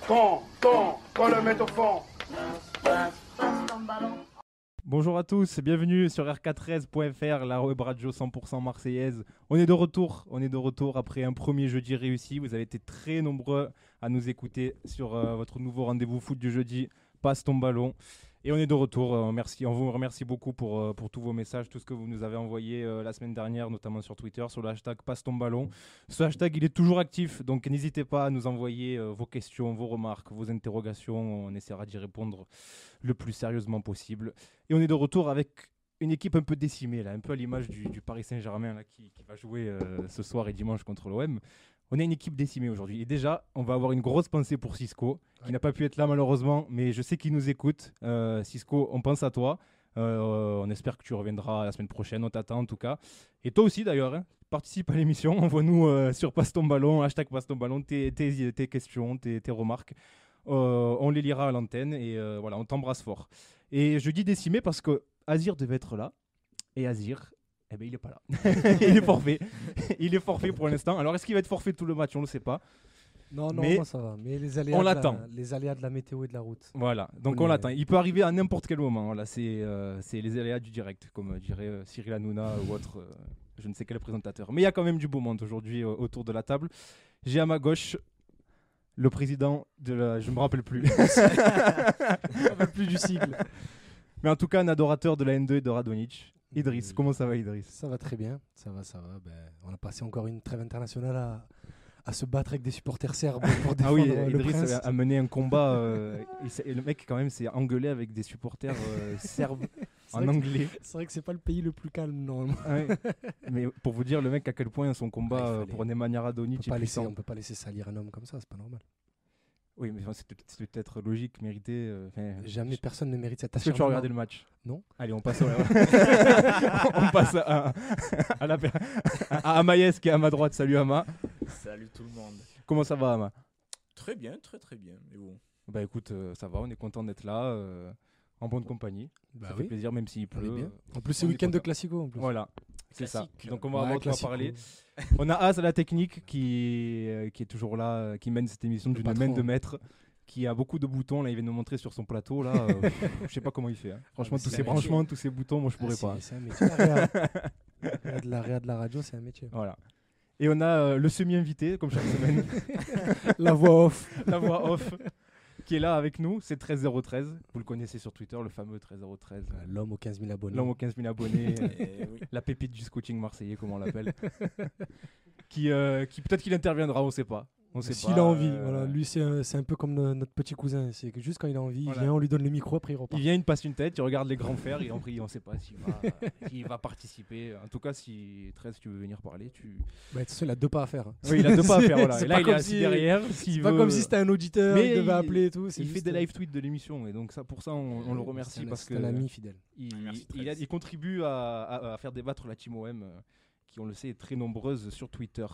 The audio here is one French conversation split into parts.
Quand le met au fond. Bonjour à tous, bienvenue sur rk13.fr, la web radio 100% marseillaise. On est de retour après un premier jeudi réussi. Vous avez été très nombreux à nous écouter sur votre nouveau rendez-vous foot du jeudi, Passe ton ballon. Et on est de retour, on vous remercie beaucoup pour tous vos messages, tout ce que vous nous avez envoyé la semaine dernière, notamment sur Twitter, sur le hashtag Passe ton ballon. Ce hashtag, il est toujours actif, donc n'hésitez pas à nous envoyer vos questions, vos remarques, vos interrogations. On essaiera d'y répondre le plus sérieusement possible. Et on est de retour avec une équipe un peu décimée, là, un peu à l'image du Paris Saint-Germain là, qui va jouer ce soir et dimanche contre l'OM. On a une équipe décimée aujourd'hui. Et déjà, on va avoir une grosse pensée pour Sisco, qui n'a pas pu être là malheureusement, mais je sais qu'il nous écoute. Sisco, on pense à toi. On espère que tu reviendras la semaine prochaine. On t'attend en tout cas. Et toi aussi d'ailleurs, hein, participe à l'émission. Envoie-nous sur Passe ton ballon, hashtag Passe ton ballon, tes questions, tes remarques. On les lira à l'antenne et voilà, on t'embrasse fort. Et je dis décimé parce que Azir devait être là. Et Azir, eh ben, il n'est pas là. Il est forfait. Il est forfait pour l'instant. Alors, est-ce qu'il va être forfait tout le match? On ne le sait pas. Non, mais moi ça va. Mais les aléas, les aléas de la météo et de la route. Voilà, donc on l'attend. Il peut arriver à n'importe quel moment. Voilà, c'est les aléas du direct, comme dirait Cyril Hanouna ou autre, je ne sais quel présentateur. Mais il y a quand même du beau monde aujourd'hui autour de la table. J'ai à ma gauche le président de la... Je ne me rappelle plus. Je ne me rappelle plus du sigle. Mais en tout cas, un adorateur de la N2 et de Radonjic. Idriss, comment ça va Idriss? Ça va très bien, ça va. Ben, on a passé encore une trêve internationale à se battre avec des supporters serbes pour défendre le Idriss prince. a mené un combat et le mec quand même s'est engueulé avec des supporters serbes en anglais. C'est vrai que c'est pas le pays le plus calme normalement. Ouais. Mais pour vous dire le mec à quel point son combat pour Nemanja Radonjic est puissant. On peut pas laisser salir un homme comme ça, c'est pas normal. Oui, mais c'est peut-être logique, mérité. Jamais personne ne mérite cette acharnement. Est-ce que tu as regardé le match? Non. Allez, on passe on passe à Amaïs qui est à ma droite. Salut Ama. Salut tout le monde. Comment ça va Ama? Très bien, très bien. Et vous? Bah écoute, ça va, on est content d'être là, en bonne compagnie. Ça fait plaisir même s'il pleut. En plus c'est week-end de Classico en plus. Voilà. C'est ça. Donc on va en parler. On a Az à la technique qui est toujours là, qui mène cette émission d'une main de maître, qui a beaucoup de boutons. Là, il vient nous montrer sur son plateau. Là, je sais pas comment il fait. Hein. Franchement, tous ces branchements, tous ces boutons, moi je pourrais pas. C'est un métier. La réa de la radio, c'est un métier. Voilà. Et on a le semi-invité, comme chaque semaine. La voix off. La voix off. Qui est là avec nous, c'est 13013. Vous le connaissez sur Twitter, le fameux 13013. L'homme aux 15 000 abonnés. L'homme aux 15 000 abonnés. Oui. La pépite du scouting marseillais, comme on l'appelle. qui peut-être qu'il interviendra, on ne sait pas. S'il a envie, voilà. Lui c'est un peu comme notre petit cousin, c'est que juste quand il a envie, il vient, on lui donne le micro, après il repart. Il vient, il passe une tête, il regarde les grands fers, on ne sait pas s'il va participer. En tout cas, si 13 tu veux venir parler, Bah, de toute façon, il a deux pas à faire. Oui, il a deux pas à faire, voilà. Et là, il est assis derrière. C'est pas comme si c'était un auditeur, il devait appeler et tout. Il fait des live tweets de l'émission, et donc pour ça, on le remercie parce que c'est un ami fidèle. Il contribue à faire débattre la team OM, qui, on le sait, est très nombreuse sur Twitter.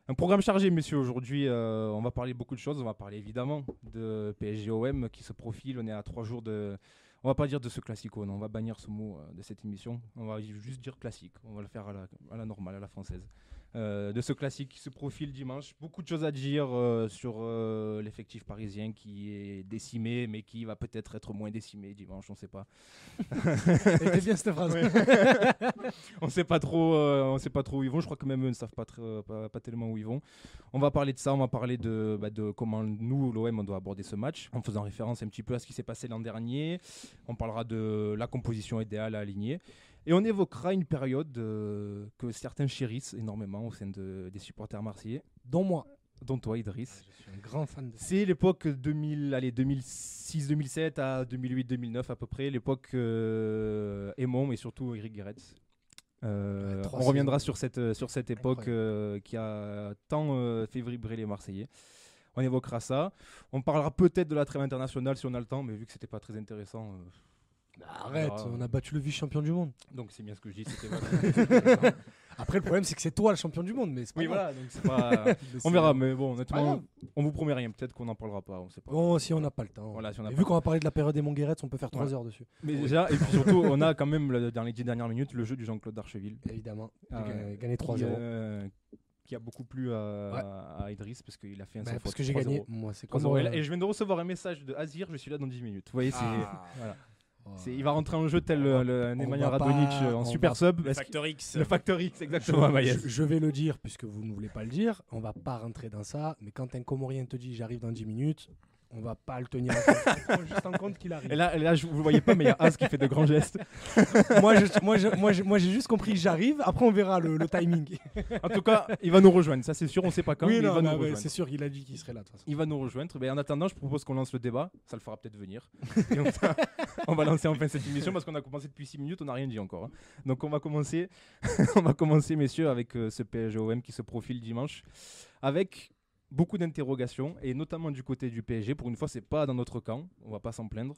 Un programme chargé, messieurs, aujourd'hui. On va parler beaucoup de choses. On va parler évidemment de PSG-OM qui se profile. On est à 3 jours de... On va pas dire de ce classico, non. On va bannir ce mot de cette émission. On va juste dire classique. On va le faire à la normale, à la française. De ce classique qui se profile dimanche. Beaucoup de choses à dire sur l'effectif parisien qui est décimé, mais qui va peut-être être moins décimé dimanche, on ne sait pas. C'était bien cette phrase. On ne sait pas trop où ils vont. Je crois que même eux ne savent pas tellement où ils vont. On va parler de ça, on va parler de comment nous, l'OM, on doit aborder ce match, en faisant référence un petit peu à ce qui s'est passé l'an dernier. On parlera de la composition idéale à aligner. Et on évoquera une période que certains chérissent énormément au sein des supporters marseillais. Dont moi. Dont toi, Idriss. Je suis un grand fan de ça. C'est l'époque 2006-2007 à 2008-2009 à peu près. L'époque Aimon et surtout Eric Guéretz. On reviendra sur cette époque qui a tant fait vibrer les Marseillais. On évoquera ça. On parlera peut-être de la trêve internationale si on a le temps, mais vu que c'était pas très intéressant... Arrête, on a battu le vice-champion du monde. Donc c'est bien ce que je dis, c'était Après le problème c'est que c'est toi le champion du monde, mais c'est pas voilà, donc c'est pas... on verra, mais bon, honnêtement, on vous promet rien, peut-être qu'on n'en parlera pas, on sait pas. Bon, si on n'a pas le temps. Voilà, si on a vu qu'on va parler de la période des Monguerettes, on peut faire 3 heures dessus. Mais déjà, et puis surtout, on a quand même dans les 10 dernières minutes le jeu du Jean-Claude Darcheville. Évidemment, gagné 3-0. qui a beaucoup plu à Idriss parce qu'il a fait un sans Parce faute, que j'ai 3-0. gagné. Moi, c'est 3-0. comme Et je viens de recevoir un message de Azir, je suis là dans 10 minutes. Vous voyez, voilà. Oh. Il va rentrer en jeu tel Nemanja va Radonjic pas- en on super va- sub. Le Parce Factor X. le Factor X, exactement. Maïs. Je vais le dire puisque vous ne voulez pas le dire. On va pas rentrer dans ça. Mais quand un Comorien te dit j'arrive dans 10 minutes, on va pas le tenir en compte. Prends juste en compte qu'il arrive. Et là, vous ne voyez pas, mais il y a Az qui fait de grands gestes. moi, j'ai juste compris j'arrive. Après, on verra le timing. En tout cas, il va nous rejoindre. Ça, c'est sûr. On ne sait pas quand, mais il va nous rejoindre. c'est sûr, il a dit qu'il serait là de toute façon. Il va nous rejoindre. Mais en attendant, je propose qu'on lance le débat. Ça le fera peut-être venir. Et on va lancer enfin cette émission parce qu'on a commencé depuis 6 minutes. On n'a rien dit encore. Donc, on va commencer, messieurs, avec ce PSG-OM qui se profile dimanche. Avec beaucoup d'interrogations, et notamment du côté du PSG. Pour une fois, c'est pas dans notre camp. On va pas s'en plaindre.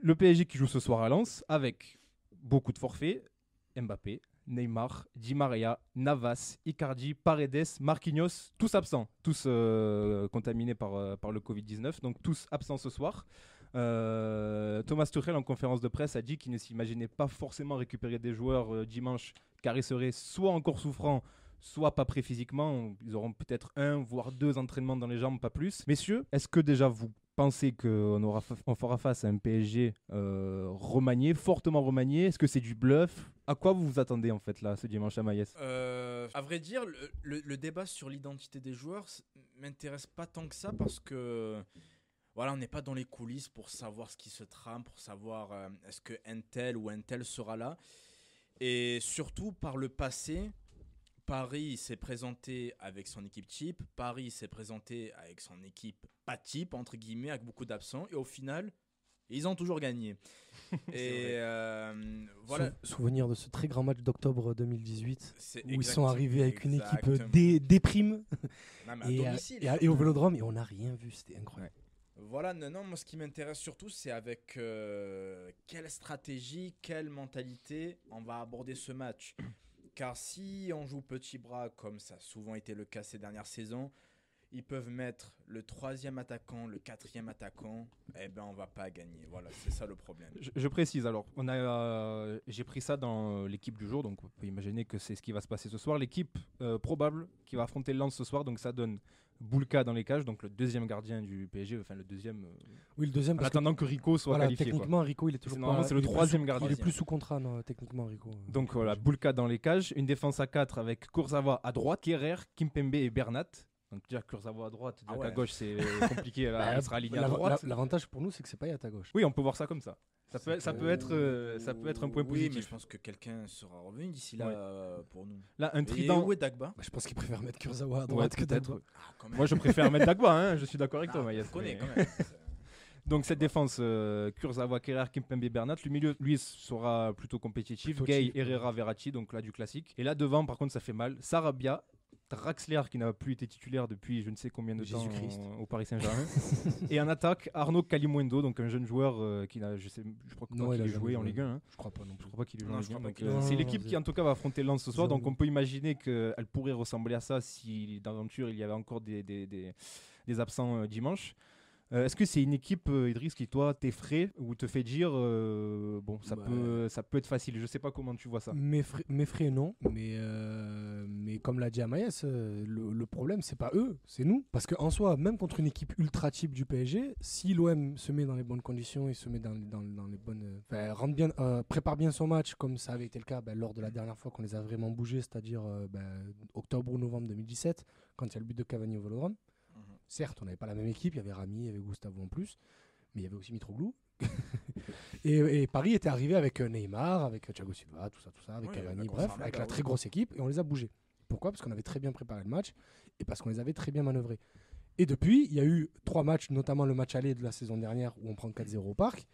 Le PSG qui joue ce soir à Lens avec beaucoup de forfaits. Mbappé, Neymar, Di Maria, Navas, Icardi, Paredes, Marquinhos, tous absents, tous contaminés par le Covid-19, donc tous absents ce soir. Thomas Tuchel en conférence de presse a dit qu'il ne s'imaginait pas forcément récupérer des joueurs dimanche car ils seraient soit encore souffrants, soit pas prêts physiquement. Ils auront peut-être 1 voire 2 entraînements dans les jambes, pas plus. Messieurs, est-ce que déjà vous pensez qu'on fera face à un PSG remanié, fortement remanié? Est-ce que c'est du bluff? À quoi vous vous attendez en fait là ce dimanche à Maïs? À vrai dire, le débat sur l'identité des joueurs m'intéresse pas tant que ça parce que voilà, on n'est pas dans les coulisses pour savoir ce qui se trame, pour savoir est-ce que un tel ou un tel sera là. Et surtout par le passé, Paris s'est présenté avec son équipe type, Paris s'est présenté avec son équipe pas type, entre guillemets, avec beaucoup d'absents, et au final, ils ont toujours gagné. Et voilà. Souvenir de ce très grand match d'octobre 2018 où ils sont exact- arrivés avec une équipe exactement. déprime Non, mais à et domicile. et au Vélodrome et on n'a rien vu, c'était incroyable. Voilà, non, moi ce qui m'intéresse surtout, c'est avec quelle stratégie, quelle mentalité on va aborder ce match. Car si on joue petit bras, comme ça a souvent été le cas ces dernières saisons, ils peuvent mettre le 3e attaquant, le 4e attaquant, et ben on va pas gagner. Voilà, c'est ça le problème. Je précise alors, j'ai pris ça dans l'équipe du jour, donc on peut imaginer que c'est ce qui va se passer ce soir. L'équipe probable qui va affronter Lens ce soir, donc ça donne Boulka dans les cages, donc le 2e gardien du PSG, enfin le 2e. Oui, le deuxième En parce que attendant que Rico soit voilà, qualifié. techniquement Rico il est toujours Normalement, pas, c'est le il est plus 3e sous- gardien. Il est plus sous contrat non, techniquement Rico. Donc voilà, Boulka dans les cages, une défense à 4 avec Kurzawa à droite, Kerrer, Kimpembe et Bernat. Donc déjà Kurzawa à droite, déjà qu'à gauche c'est compliqué, là, il sera aligné à droite. L'avantage pour nous c'est que c'est pas à ta gauche. Oui, on peut voir ça comme ça. Ça peut être un point Oui, positif. mais je pense que quelqu'un sera revenu d'ici là pour nous. Là, un Et trident. où est Dagba? Je pense qu'ils préfèrent mettre Kurzawa à Ouais, droite que peut-être. Dagba. Quand même. Moi, je préfère mettre Dagba, hein, je suis d'accord avec toi, Ah, Maïs. on connaît mais- quand même. Donc, cette défense, Kurzawa, Kerrer, Kimpembe, Bernat. Le milieu, lui, sera plutôt compétitif. Plutôt Gay, cheap, Herrera, Verratti, donc là, du classique. Et là, devant, par contre, ça fait mal. Sarabia, Draxler, qui n'a plus été titulaire depuis je ne sais combien de temps Jésus-Christ. au Paris Saint-Germain. Et en attaque, Arnaud Kalimundo, donc un jeune joueur qui n'a, je crois Non, pas il qu'il a ait jamais joué en joué. Ligue 1. Hein. Je crois pas non Je plus. crois pas qu'il est joué Non, en je Ligue 1. crois pas Donc, qu'il ait joué. c'est Non, l'équipe non, qui, en tout cas, va affronter Lens ce soir. Zéro. Donc, on peut imaginer qu'elle pourrait ressembler à ça si, d'aventure, il y avait encore des absents dimanche. Est-ce que c'est une équipe, Idriss, qui, toi, t'effraie ou te fait dire bon, ça peut être facile? Je sais pas comment tu vois ça. M'effraie non, mais comme l'a dit Amaïs, le problème c'est pas eux, c'est nous. Parce qu'en soi, même contre une équipe ultra type du PSG, si l'OM se met dans les bonnes conditions, il se met dans les bonnes, prépare bien son match comme ça avait été le cas lors de la dernière fois qu'on les a vraiment bougés, c'est-à-dire octobre ou novembre 2017, quand il y a le but de Cavani au Vélodrome. Certes, on n'avait pas la même équipe, il y avait Rami, il y avait Gustavo en plus, mais il y avait aussi Mitroglou. et Paris était arrivé avec Neymar, avec Thiago Silva, tout ça, avec Cavani, bref, avec la très grosse équipe, et on les a bougés. Pourquoi? Parce qu'on avait très bien préparé le match, et parce qu'on les avait très bien manœuvrés. Et depuis, il y a eu 3 matchs, notamment le match aller de la saison dernière, où on prend 4-0 au Parc,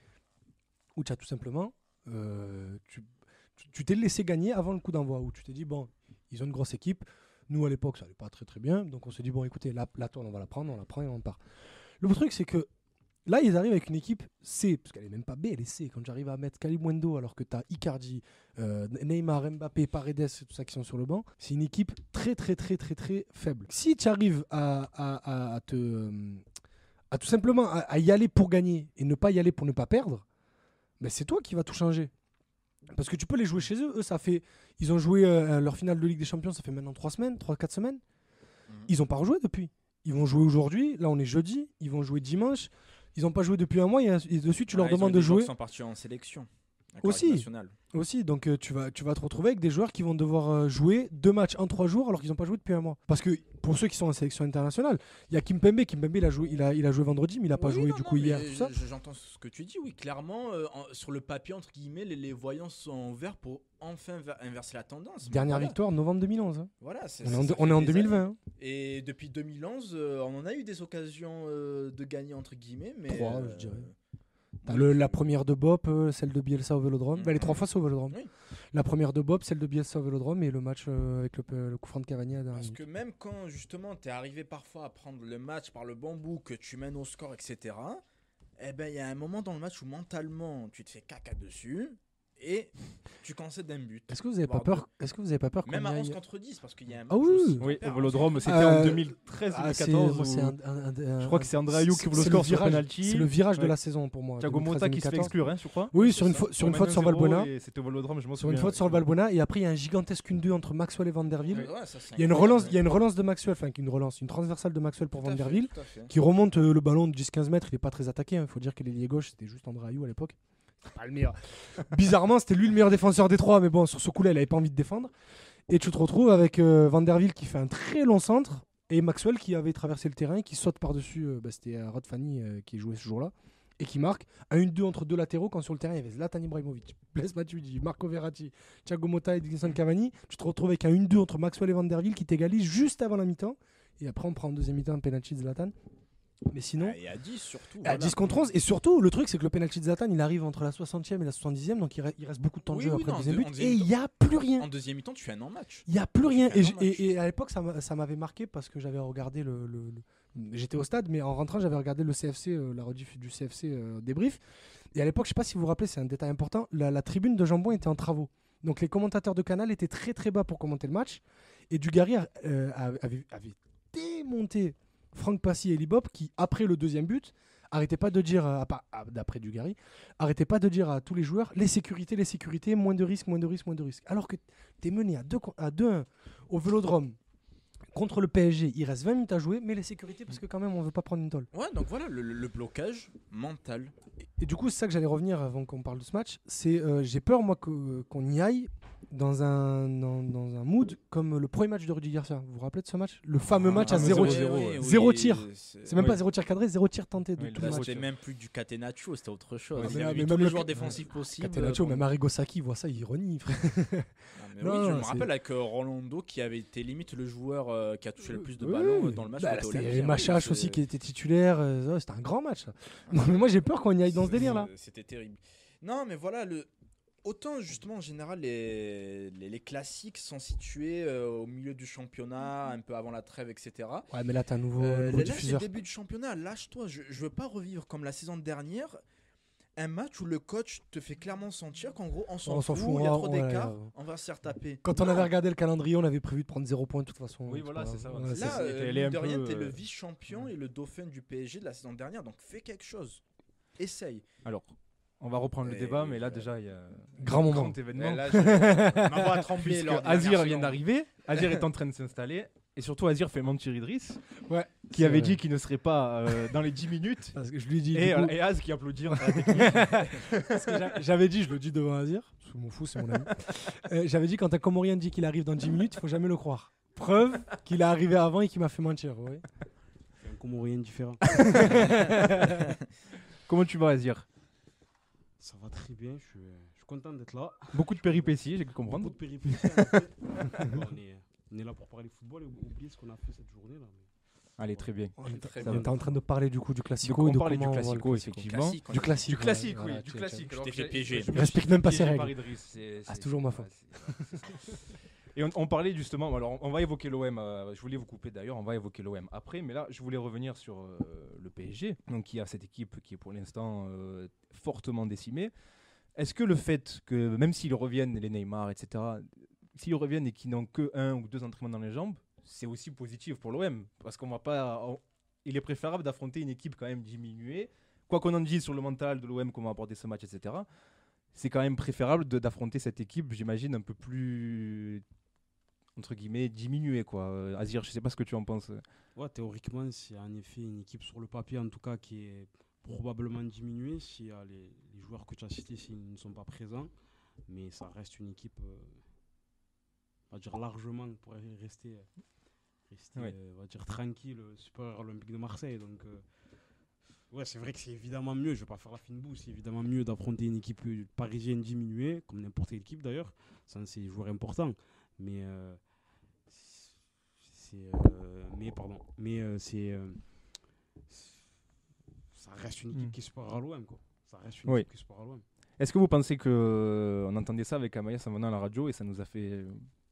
où tu as tout simplement... tu t'es laissé gagner avant le coup d'envoi, où tu t'es dit, bon, ils ont une grosse équipe. Nous, à l'époque, ça allait pas très très bien. Donc, on s'est dit, bon, écoutez, la tourne, on la prend et on part. Le truc, c'est que là, ils arrivent avec une équipe C, parce qu'elle est même pas B, elle est C. Quand j'arrive à mettre Kalimundo, alors que tu as Icardi, Neymar, Mbappé, Paredes, tout ça qui sont sur le banc, c'est une équipe très très très très très faible. Si tu arrives à tout simplement à y aller pour gagner et ne pas y aller pour ne pas perdre, ben c'est toi qui vas tout changer. Parce que tu peux les jouer chez eux. Ils ont joué leur finale de Ligue des Champions, ça fait maintenant 3-4 semaines. Ils n'ont pas rejoué depuis. Ils vont jouer aujourd'hui. Là, on est jeudi. Ils vont jouer dimanche. Ils n'ont pas joué depuis un mois. Et de suite, tu leur demandes de jouer. Ils sont partis en sélection. Aussi, donc tu vas te retrouver avec des joueurs qui vont devoir jouer 2 matchs en 3 jours alors qu'ils n'ont pas joué depuis un mois. Parce que pour ceux qui sont en sélection internationale, il y a Kimpembe. Kimpembe, il a joué vendredi, mais il n'a pas joué hier. Tout ça. J'entends ce que tu dis, oui. Clairement, sur le papier, entre guillemets, les voyants sont verts pour enfin inverser la tendance. Dernière victoire, novembre 2011. Hein. Voilà, on est en 2020. Hein. Et depuis 2011, on en a eu des occasions de gagner, entre guillemets. Mais 3, je dirais. La première de Bop, celle de Bielsa au Vélodrome. Les 3 fois c'est au Vélodrome. Oui. La première de Bop, celle de Bielsa au Vélodrome et le match avec le coup franc de Cavani. Parce que même quand justement tu es arrivé parfois à prendre le match par le bon bout, que tu mènes au score, etc., eh ben il y a un moment dans le match où mentalement tu te fais caca dessus et tu concèdes d'un but. Est-ce que vous n'avez pas peur même à 11 contre 10 parce qu'il y a un match oui, au Vélodrome, c'était en 2013-2014. Je crois que c'est André Ayou qui ouvre le score sur penalty. C'est le virage de la saison pour moi. Thiago Motta qui se fait exclure, je crois. Oui, sur une faute sur Valbuena. C'était au Vélodrome, je m'en souviens. Sur une faute sur le Valbuena et après il y a un gigantesque 1-2 entre Maxwell et Van der Wiel. Il y a une relance de Maxwell, une transversale de Maxwell pour Van der Wiel qui remonte le ballon de 10-15 mètres. Il est pas très attaqué. Il faut dire que l'ailier gauche c'était juste André Ayou à l'époque. Pas le meilleur. Bizarrement, c'était lui le meilleur défenseur des 3, mais bon, sur ce coup-là, il avait pas envie de défendre. Et tu te retrouves avec Van der Wiel qui fait un très long centre et Maxwell qui avait traversé le terrain, qui saute par-dessus. C'était Rod Fanny qui jouait ce jour-là et qui marque un 1-2 entre 2 latéraux quand sur le terrain il y avait Zlatan Ibrahimovic, Blaise Matuidi, Marco Verratti, Thiago Motta et Edinson Cavani. Tu te retrouves avec un 1-2 entre Maxwell et Van der Wiel qui t'égalise juste avant la mi-temps. Et après, on prend en deuxième mi-temps un penalty de Zlatan. Mais sinon, et à 10 surtout. À 10 contre 11. Et surtout, le truc, c'est que le penalty de Zlatan, il arrive entre la 60e et la 70e. Donc il reste beaucoup de temps de jeu après le deuxième but. Et il n'y a plus rien. En deuxième mi-temps, tu fais un non-match. Il n'y a plus rien. Et à l'époque, ça m'avait marqué parce que j'avais regardé j'étais au stade, mais en rentrant, j'avais regardé le CFC, la rediff du CFC débrief. Et à l'époque, je ne sais pas si vous vous rappelez, c'est un détail important, la tribune de Jambon était en travaux. Donc les commentateurs de Canal étaient très très bas pour commenter le match. Et Dugarry avait démonté Franck Passy et Libop qui, après le deuxième but, arrêtaient pas de dire, d'après Dugarry, arrêtaient pas de dire à tous les joueurs les sécurités, moins de risques. Alors que tu es mené à 2-1 au Vélodrome contre le PSG, il reste 20 minutes à jouer, mais les sécurités, parce que quand même, on veut pas prendre une tôle. Ouais, donc voilà, le blocage mental. Et du coup, c'est ça que j'allais revenir avant qu'on parle de ce match. C'est j'ai peur, moi, qu'on y aille dans un mood comme le premier match de Rudy Garcia. Vous vous rappelez de ce match ? Le fameux match à 0 tir. 0 tir. C'est même pas 0 tir cadré, 0 tir tenté de tout le match. C'était même plus du Catenaccio, c'était autre chose. Il y avait tous les joueurs défensifs possibles. Catenaccio, même Arrigo Sacchi voit ça, il ironie. Je me rappelle avec Rolando qui avait été limite le joueur qui a touché le plus de ballons dans le match. Il y avait Machache aussi qui était titulaire. C'était un grand match. Non, mais moi j'ai peur qu'on y aille dans ce délire là. C'était terrible. Non, mais voilà, autant justement en général les classiques sont situés au milieu du championnat, un peu avant la trêve, etc. Ouais, mais là t'as un nouveau là, diffuseur. C'est le début du championnat, lâche-toi. Je veux pas revivre comme la saison dernière. Un match où le coach te fait clairement sentir qu'en gros on s'en fout, il y a trop d'écart, on va se faire taper. Quand on avait regardé le calendrier, on avait prévu de prendre 0 points de toute façon. Oui, voilà, c'est ça. Là, de rien, t'es le vice-champion et le dauphin du PSG de la saison dernière, donc fais quelque chose. Essaye. Alors, on va reprendre le débat, mais là déjà il y a un grand événement. Là, ma voix a tremblé. Azir vient d'arriver, Azir est en train de s'installer. Et surtout, Azir fait mentir Idriss, qui avait dit qu'il ne serait pas dans les 10 minutes. Parce que je lui ai dit. Et Az qui applaudit. Parce que j'avais dit, je le dis devant Azir, je m'en fous, c'est mon ami. J'avais dit, quand un Comorien dit qu'il arrive dans 10 minutes, il faut jamais le croire. Preuve qu'il est arrivé avant et qu'il m'a fait mentir. Ouais. C'est un Comorien différent. Comment tu vas, Azir ? Ça va très bien, je suis content d'être là. Beaucoup de péripéties, j'ai pu comprendre. Beaucoup de péripéties. On est là pour parler football et oublier ce qu'on a fait cette journée-là. Allez, très bien. On était en train de parler du coup du Classico. On parlait du Classico, effectivement. Du Classique. Oui, du Classique. Je t'ai fait piéger. Je respecte même pas ses règles. C'est toujours ma faute. Et on parlait justement, alors on va évoquer l'OM, je voulais vous couper d'ailleurs, on va évoquer l'OM après, mais là je voulais revenir sur le PSG, donc qui a cette équipe qui est pour l'instant fortement décimée. Est-ce que le fait que, même s'ils reviennent, les Neymar, etc., s'ils reviennent et qu'ils n'ont que 1 ou 2 entraînements dans les jambes, c'est aussi positif pour l'OM, parce qu'on va pas, il est préférable d'affronter une équipe quand même diminuée, quoi qu'on en dise sur le mental de l'OM, comment apporter ce match, etc. c'est quand même préférable d'affronter cette équipe, j'imagine, un peu plus, entre guillemets, diminuée, quoi. Azir, je sais pas ce que tu en penses. Ouais, théoriquement, c'est en effet une équipe sur le papier, en tout cas, qui est probablement diminuée si les joueurs que tu as cités s'ils ne sont pas présents. Mais ça reste une équipe, on va dire largement, pour rester Ouais. on va dire tranquille, supérieur à l'Olympique de Marseille. Donc, ouais, c'est vrai que c'est évidemment mieux, je vais pas faire la fine boue, c'est évidemment mieux d'affronter une équipe parisienne diminuée, comme n'importe quelle équipe d'ailleurs, sans ces joueurs importants. Mais ça reste une équipe qui est supérieure à l'OM, quoi. Ça reste une Oui. équipe qui est supérieure à l'OM. Est-ce que vous pensez que on entendait ça avec Amaïs en venant à la radio et ça nous a fait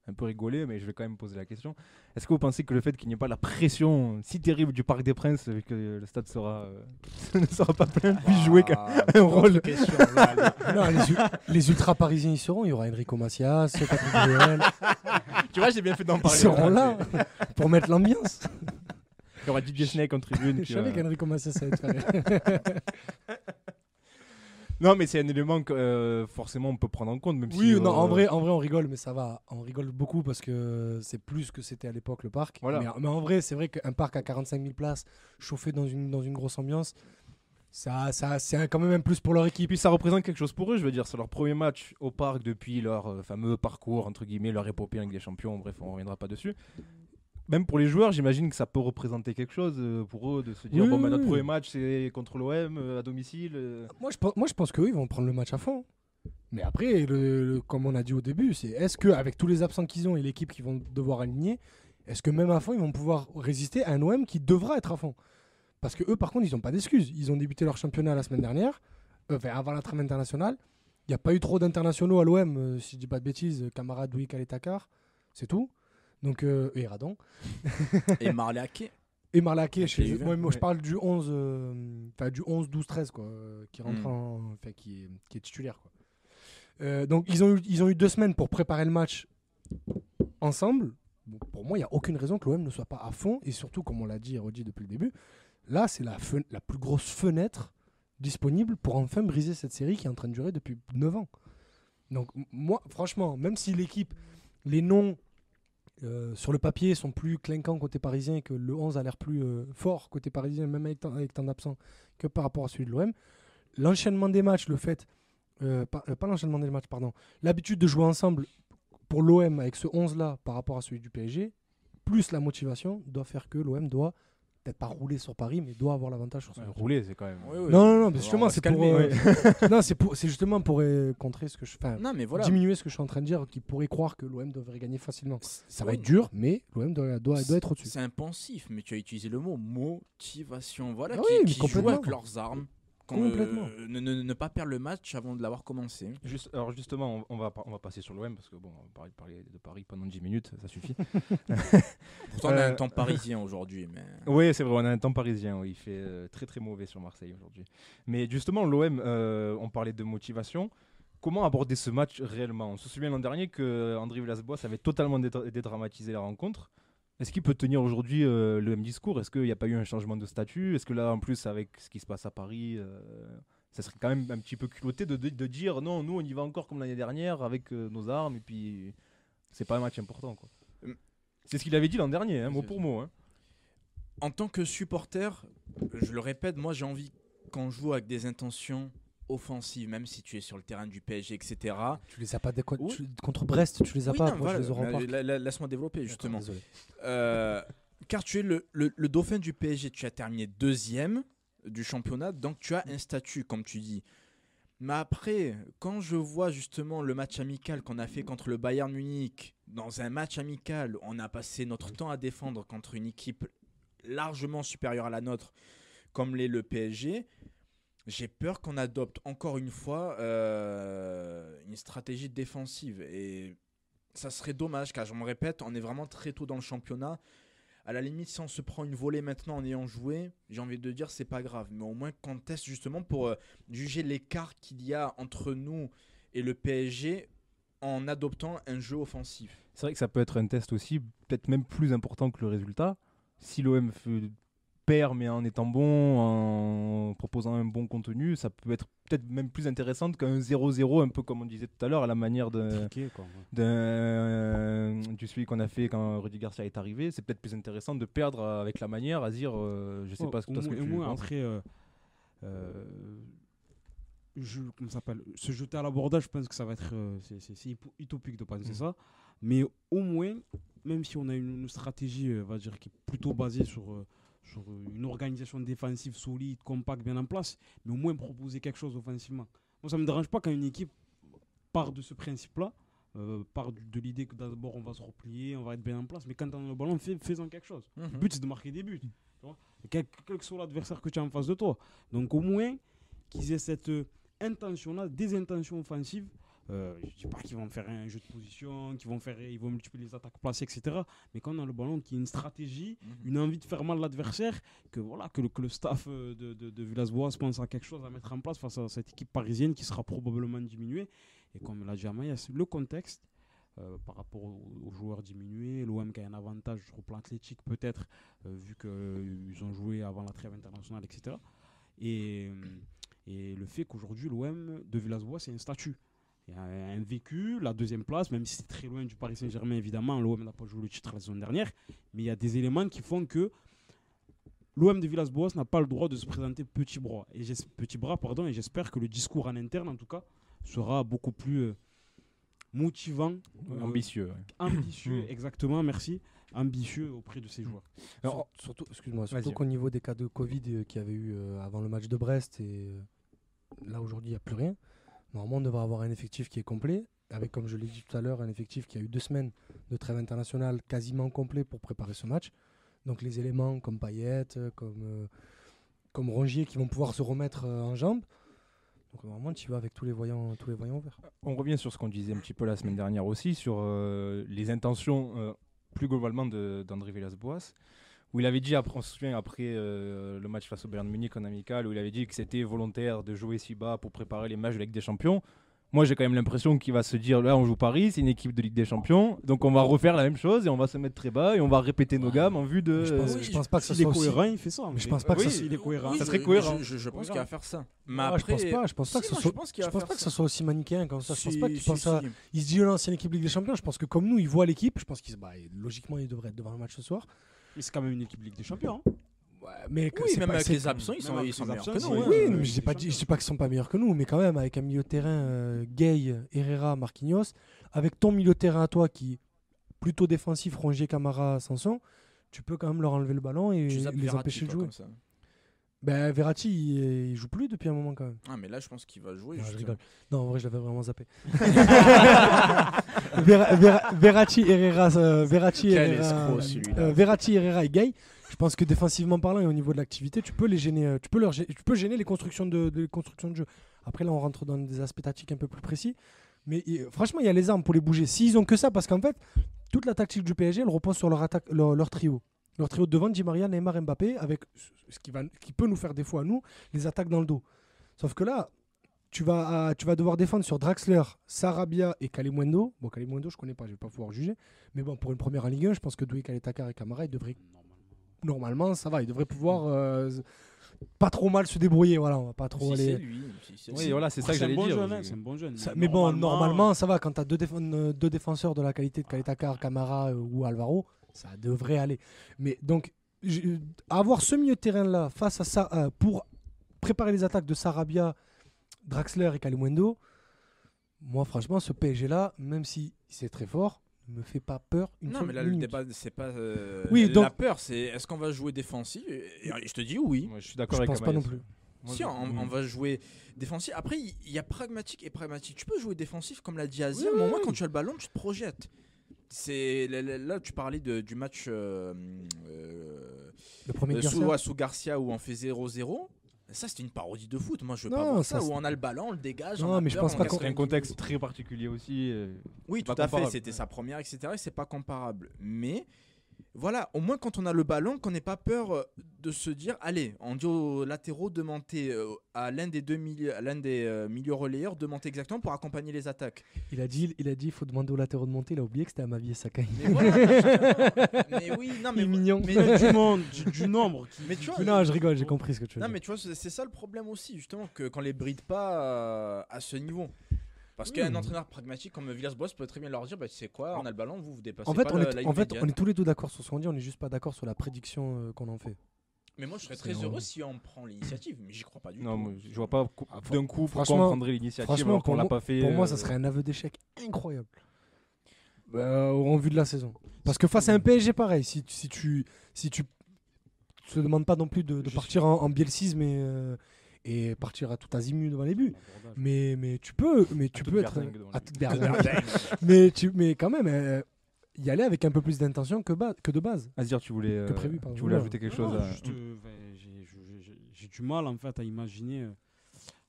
un peu rigoler, mais je vais quand même poser la question. Est-ce que vous pensez que le fait qu'il n'y ait pas la pression si terrible du Parc des Princes, vu que le stade ne sera pas plein, puisse jouer un rôle Non, les ultra parisiens y seront. Il y aura Enrico Macias, Patrick Bruel. Tu vois, j'ai bien fait d'en Ils parler. seront là pour mettre l'ambiance. Il y aura DJ Snake en tribune. Je savais qu'Enrico Macias allait être faire. Non, mais c'est un élément que forcément on peut prendre en compte. Même Oui, si, non, en vrai, on rigole, mais ça va. On rigole beaucoup parce que c'est plus que c'était à l'époque le parc. Voilà. Mais en vrai, c'est vrai qu'un parc à 45 000 places, chauffé dans une grosse ambiance, c'est quand même un plus pour leur Et équipe. puis ça représente quelque chose pour eux, je veux dire, c'est leur premier match au parc depuis leur fameux parcours, entre guillemets, leur épopée avec des champions, bref, on ne reviendra pas dessus. Même pour les joueurs, j'imagine que ça peut représenter quelque chose pour eux de se dire, Oui, bon, bah, oui, notre oui. premier match c'est contre l'OM à domicile. Moi, je pense qu'eux, ils vont prendre le match à fond. Mais après, comme on a dit au début, est-ce qu'avec tous les absents qu'ils ont et l'équipe qu'ils vont devoir aligner, est-ce que même à fond, ils vont pouvoir résister à un OM qui devra être à fond? Parce que eux, par contre, ils n'ont pas d'excuses. Ils ont débuté leur championnat la semaine dernière, avant la trêve internationale. Il n'y a pas eu trop d'internationaux à l'OM, si je dis pas de bêtises. Camara, Douy, Takar, c'est tout. Donc, et Radon. Et Marley Ake. Et Marlaqué, J'ai vu, moi je parle du 11, du 11, 12, 13, quoi, qui rentre qui est titulaire, quoi. Donc ils ont eu 2 semaines pour préparer le match ensemble. Bon, pour moi, il n'y a aucune raison que l'OM ne soit pas à fond. Et surtout, comme on l'a dit et redit depuis le début, là, c'est la plus grosse fenêtre disponible pour enfin briser cette série qui est en train de durer depuis 9 ans. Donc moi, franchement, même si l'équipe, les noms sur le papier sont plus clinquants côté parisien et que le 11 a l'air plus fort côté parisien, même avec tant d'absents, que par rapport à celui de l'OM, l'enchaînement des matchs, le fait, pas l'enchaînement des matchs, pardon, l'habitude de jouer ensemble pour l'OM avec ce 11-là par rapport à celui du PSG, plus la motivation, doit faire que l'OM doit peut-être pas rouler sur Paris, mais doit avoir l'avantage sur son équipe. Rouler, c'est quand même. Non, mais justement, On va c'est se pour. calmer, Non, c'est justement pour contrer ce que je fais. Non, mais voilà. Diminuer ce que je suis en train de dire, qui pourrait croire que l'OM devrait gagner facilement. Ça va Oui, être dur, mais l'OM doit être au-dessus. C'est un pensif, mais tu as utilisé le mot motivation. Voilà, Ah oui, mais qui jouent complètement. avec leurs armes. Complètement. Ne pas perdre le match avant de l'avoir commencé. Alors justement, on va passer sur l'OM parce que bon, on va parler de Paris pendant 10 minutes, ça suffit. Pourtant, on a un temps parisien aujourd'hui. Mais... Oui, c'est vrai, on a un temps parisien, oui, il fait très très mauvais sur Marseille aujourd'hui. Mais justement, l'OM, on parlait de motivation. Comment aborder ce match réellement? On se souvient l'an dernier que André Villas-Boas avait totalement dédramatisé la rencontre. Est-ce qu'il peut tenir aujourd'hui le même discours? Est-ce qu'il n'y a pas eu un changement de statut? Est-ce que là, en plus, avec ce qui se passe à Paris, ça serait quand même un petit peu culotté de dire non, nous on y va encore comme l'année dernière avec nos armes et puis c'est pas un match important, quoi. C'est ce qu'il avait dit l'an dernier, mot pour mot. En tant que supporter, je le répète, moi j'ai envie qu'on joue avec des intentions offensives, même si tu es sur le terrain du PSG, etc. Tu les as pas Oui. contre Brest, tu les as Oui, pas. non, Moi, voilà, je les aurai en mais parc. laisse-moi développer justement. Désolé. Car tu es le dauphin du PSG, tu as terminé 2e du championnat, donc tu as un statut, comme tu dis. Mais après, quand je vois justement le match amical qu'on a fait contre le Bayern Munich, dans un match amical, on a passé notre temps à défendre contre une équipe largement supérieure à la nôtre, comme l'est le PSG, j'ai peur qu'on adopte encore une fois une stratégie défensive. Et ça serait dommage, car je me répète, on est vraiment très tôt dans le championnat. À la limite, si on se prend une volée maintenant en ayant joué, j'ai envie de dire c'est pas grave. Mais au moins qu'on teste justement pour juger l'écart qu'il y a entre nous et le PSG en adoptant un jeu offensif. C'est vrai que ça peut être un test aussi, peut-être même plus important que le résultat. Si l'OM perd mais en étant bon, en proposant un bon contenu, ça peut être peut-être même plus intéressant qu'un 0-0, un peu comme on disait tout à l'heure, à la manière Triqué, quoi, du celui qu'on a fait quand Rudy Garcia est arrivé. C'est peut-être plus intéressant de perdre avec la manière à dire je sais pas ce que tu penses. Après, comment ça s'appelle, se jeter à l'abordage, je pense que ça va être c'est utopique de penser ça, mais au moins, même si on a une stratégie va dire, qui est plutôt basée sur une organisation défensive solide, compacte, bien en place, mais au moins proposer quelque chose offensivement. Moi, ça ne me dérange pas quand une équipe part de ce principe-là, part de l'idée que d'abord on va se replier, on va être bien en place, mais quand on a le ballon, faisons quelque chose. Le but, c'est de marquer des buts. Tu vois, quel que soit l'adversaire que tu as en face de toi. Donc au moins, qu'ils aient cette intention-là, des intentions offensives. Je ne dis pas qu'ils vont faire un jeu de position, ils vont multiplier les attaques placées, etc. Mais quand on a le ballon, qu'il y a une stratégie, une envie de faire mal à l'adversaire, que le staff de Villas-Boas pense à quelque chose à mettre en place face à cette équipe parisienne qui sera probablement diminuée. Et comme l'a dit Amaïs, le contexte, par rapport aux joueurs diminués, l'OM qui a un avantage sur le plan athlétique peut-être, vu qu'ils ont joué avant la trêve internationale, etc. Et le fait qu'aujourd'hui, l'OM de Villas-Boas, c'est un statut. Il y a un vécu, la deuxième place, même si c'est très loin du Paris Saint-Germain, évidemment, l'OM n'a pas joué le titre la saison dernière, mais il y a des éléments qui font que l'OM de Villas-Boas n'a pas le droit de se présenter petit bras, et j'espère que le discours en interne, en tout cas, sera beaucoup plus motivant. Ambitieux. Ambitieux, exactement, merci. Ambitieux auprès de ces joueurs. Alors, surtout qu'au niveau des cas de Covid qu'il y avait eu avant le match de Brest, et là aujourd'hui il n'y a plus rien. Normalement, on devrait avoir un effectif qui est complet, avec, comme je l'ai dit tout à l'heure, un effectif qui a eu 2 semaines de trêve internationale quasiment complet pour préparer ce match. Donc les éléments comme Payet, comme Rongier qui vont pouvoir se remettre en jambes. Donc normalement, tu vas avec tous les voyants ouverts. On revient sur ce qu'on disait un petit peu la semaine dernière aussi, sur les intentions plus globalement d'André Villas-Boas, où il avait dit, on se souvient après le match face au Bayern Munich en amical, où il avait dit que c'était volontaire de jouer si bas pour préparer les matchs de la Ligue des Champions. Moi, j'ai quand même l'impression qu'il va se dire, là, on joue Paris, c'est une équipe de Ligue des Champions, donc on va refaire la même chose et on va se mettre très bas et on va répéter nos gammes en vue de... Je pense pas que ça soit cohérent, il fait ça. Mais je pense pas que il est cohérent. Oui, ça serait cohérent. Je pense qu'il va faire ça. Mais après, je pense pas que ça soit aussi manichéen comme ça. Je pense pas qu'il pense à... Il se dit, là, c'est une équipe Ligue des Champions. Je pense que comme nous, il voit l'équipe. Je pense qu'il logiquement, il devrait être devant le match ce soir. Mais c'est quand même une équipe Ligue des Champions. Ouais, mais même avec les absents, ils sont meilleurs que nous. Oui, mais je dis pas qu'ils sont pas meilleurs que nous, mais quand même avec un milieu de terrain Gay, Herrera, Marquinhos, avec ton milieu de terrain à toi qui est plutôt défensif, Rongier, Camara, Sanson, tu peux quand même leur enlever le ballon et les empêcher de jouer. Ben, Verratti, il joue plus depuis un moment quand même. Ah, mais là, je pense qu'il va jouer. Non, je rigole. Non, en vrai, je l'avais vraiment zappé. Verratti, Herrera, Verratti, Herrera et Gay. Je pense que défensivement parlant et au niveau de l'activité, tu peux les gêner. Tu peux gêner les constructions de jeu. Après, là, on rentre dans des aspects tactiques un peu plus précis. Mais franchement, il y a les armes pour les bouger. S'ils ont que ça, parce qu'en fait, toute la tactique du PSG, elle repose sur leur trio. Leur trio de devant, Di Maria, Neymar, Mbappé, avec ce qui peut nous faire défaut à nous, les attaques dans le dos. Sauf que là, tu vas devoir défendre sur Draxler, Sarabia et Kalimundo. Bon, Kalimundo, je connais pas, je vais pas pouvoir juger. Mais bon, pour une première en Ligue 1, je pense que Doué, Takar et Camara, ils devraient... Normalement, ça va, ils devraient pouvoir pas trop mal se débrouiller. Voilà, on va pas trop aller... Oui, voilà, c'est ça que j'allais dire. C'est un bon jeune. Mais bon, normalement, ça va. Quand tu as deux défenseurs de la qualité de Takar, Camara ou Alvaro, ça devrait aller. Mais donc, avoir ce milieu de terrain-là face à ça, pour préparer les attaques de Sarabia, Draxler et Kalimundo, moi, franchement, ce PSG-là, même si c'est très fort, ne me fait pas peur. Non, mais là, le débat, c'est pas la peur, c'est est-ce qu'on va jouer défensif et je te dis oui. Moi, je suis d'accord avec pense pas non plus. Si, on va jouer défensif. Après, il y a pragmatique et pragmatique. Tu peux jouer défensif, comme l'a dit Azir, mais au moins, quand tu as le ballon, tu te projettes. Là, tu parlais du match le premier sous Garcia où on fait 0-0. Ça, c'était une parodie de foot. Moi, je veux pas voir ça où on a le ballon, on le dégage. Non, mais je pense pas que c'est un contexte très particulier aussi. Oui, tout à fait. C'était sa première, etc. Et c'est pas comparable. Mais Voilà, au moins quand on a le ballon, qu'on n'ait pas peur de se dire, allez, on dit aux latéraux de monter à l'un des milieux relayeurs, de monter exactement pour accompagner les attaques. Il a dit, il faut demander aux latéraux de monter. Il a oublié que c'était Amavi et Sakai. Mais voilà, mais oui, non, mais Il est mignon. Mais, Du monde, du nombre. mais tu vois, Non, je rigole, j'ai compris ce que tu veux non, dire. mais tu vois, c'est ça le problème aussi, justement, qu'on les bride pas à ce niveau. Parce qu'un entraîneur pragmatique comme Villas-Boas peut très bien leur dire, bah, tu sais quoi, on a le ballon, vous dépassez En fait, pas on la est, ligne en fait, médiane. on est tous les deux d'accord sur ce qu'on dit, on est juste pas d'accord sur la prédiction qu'on en fait. Mais moi, je serais très heureux si on prend l'initiative, mais j'y crois pas du Non, tout. moi, je vois pas d'un coup pourquoi franchement- on prendrait l'initiative Franchement, alors qu'on l'a pas fait. Pour moi, ça serait un aveu d'échec incroyable. En vue de la saison. Parce que face à un PSG pareil, si tu te demandes pas non plus de partir en bielcisme et partir à tout azimut devant les buts. Mais tu peux être à toute berlingue. mais quand même y aller avec un peu plus d'intention que de base. Azir, tu voulais Que prévu, pardon. tu voulais Non, ajouter quelque Non, chose à... juste, j'ai du mal en fait à imaginer.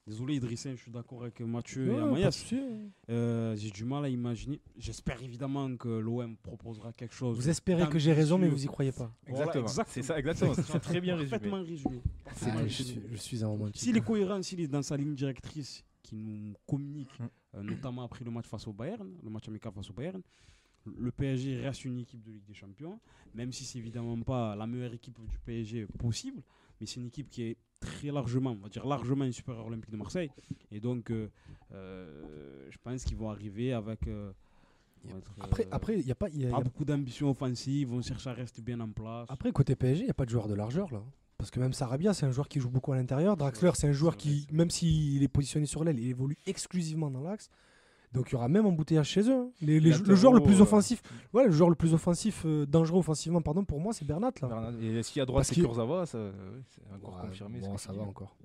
Désolé Idrissa, je suis d'accord avec Mathieu et Ouais, pas de Amayas. souci. J'ai du mal à imaginer. J'espère évidemment que l'OM proposera quelque chose. Vous espérez que j'ai raison, mais vous y d'ambitieux. croyez pas. Exactement. Voilà, C'est ça, exactement. C'est très bien résumé. Parfaitement résumé. Parfaitement Ah, résumé. je suis un romantique. S'il est cohérent, s'il est dans sa ligne directrice qui nous communique, notamment après le match face au Bayern, le match amical face au Bayern, le PSG reste une équipe de Ligue des Champions, même si c'est évidemment pas la meilleure équipe du PSG possible, mais c'est une équipe qui est très largement, on va dire largement supérieure à l'Olympique de Marseille. Et donc, je pense qu'ils vont arriver avec... Après, il y a pas. pas beaucoup d'ambition offensive, ils vont chercher à rester bien en place. Après, côté PSG, il n'y a pas de joueur de largeur là. Parce que même Sarabia, c'est un joueur qui joue beaucoup à l'intérieur. Draxler, c'est un joueur qui, même s'il est positionné sur l'aile, il évolue exclusivement dans l'axe. Donc il y aura même embouteillage chez eux. Hein. Le joueur le plus offensif, le joueur le plus offensif, dangereux offensivement, pardon, pour moi, c'est Bernat là. Et s'il y a à droite, c'est Kurzawa, c'est encore Ouais, confirmé. bon, ce ça que va tu dis. encore.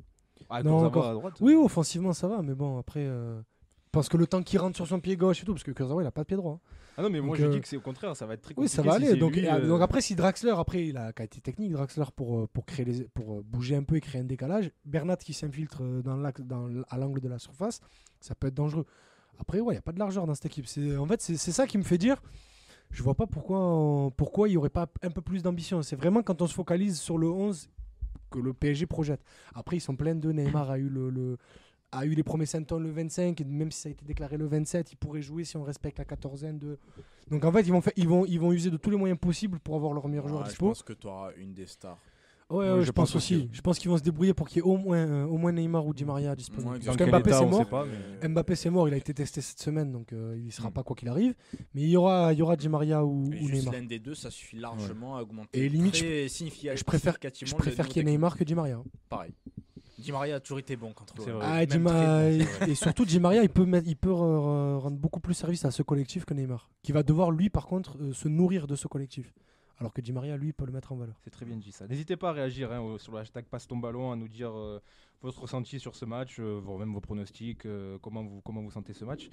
Ah, Non, Kurzawa encore. à droite. Oui, offensivement, ça va, mais bon, après. Parce que le temps qu'il rentre sur son pied gauche et tout, parce que Kurzawa, il a pas de pied droit. Ah non, mais moi Donc, je dis que c'est au contraire, ça va être très Oui, compliqué. ça va si aller. c'est Donc, lui, donc après, si Draxler, après, il a qualité technique, Draxler pour bouger un peu et créer un décalage. Bernat qui s'infiltre à l'angle de la surface, ça peut être dangereux. Après, ouais, il n'y a pas de largeur dans cette équipe. En fait, c'est ça qui me fait dire, je vois pas pourquoi il n'y aurait pas un peu plus d'ambition. C'est vraiment quand on se focalise sur le 11 que le PSG projette. Après, ils sont pleins de Neymar a eu les premiers symptômes le 25, et même si ça a été déclaré le 27, il pourrait jouer si on respecte la quatorzaine de... Donc en fait, ils vont user de tous les moyens possibles pour avoir leur meilleur joueur Je dispo. pense que tu auras une des stars. Ouais, je pense aussi. Je pense qu'ils vont se débrouiller pour qu'il y ait au moins Neymar ou Di Maria disponible. Ouais, Parce dans quel qu'Mbappé état, c'est on mort. sait pas, mais- Mbappé c'est mort, il a été testé cette semaine, donc il sera pas quoi qu'il arrive. Mais il y aura Di Maria ou Et juste Neymar. l'un des deux, ça suffit largement à augmenter. Et limite, très Je préfère significativement qu'il y le ait niveau Neymar que Di Maria. technique. Pareil. Di Maria a toujours été bon contre C'est l'OM. vrai. Ah, Même très bon, c'est vrai. et surtout Di Maria, il peut rendre beaucoup plus service à ce collectif que Neymar, qui va devoir lui par contre se nourrir de ce collectif. Alors que Di Maria, lui, peut le mettre en valeur. C'est très bien dit ça. N'hésitez pas à réagir sur le hashtag Passe ton ballon, à nous dire votre ressenti sur ce match, voire même vos pronostics, comment vous sentez ce match.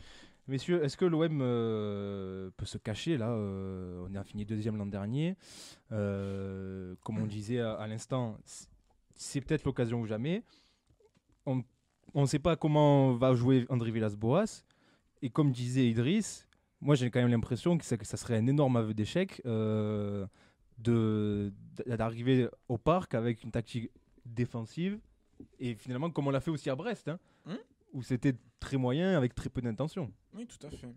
Messieurs, est-ce que l'OM peut se cacher là on a fini deuxième l'an dernier. Comme on disait à l'instant, c'est peut-être l'occasion ou jamais. On ne sait pas comment va jouer André Villas-Boas. Et comme disait Idriss, moi j'ai quand même l'impression que ça serait un énorme aveu d'échec d'arriver au parc avec une tactique défensive et finalement comme on l'a fait aussi à Brest où c'était très moyen avec très peu d'intention. Oui, tout à fait.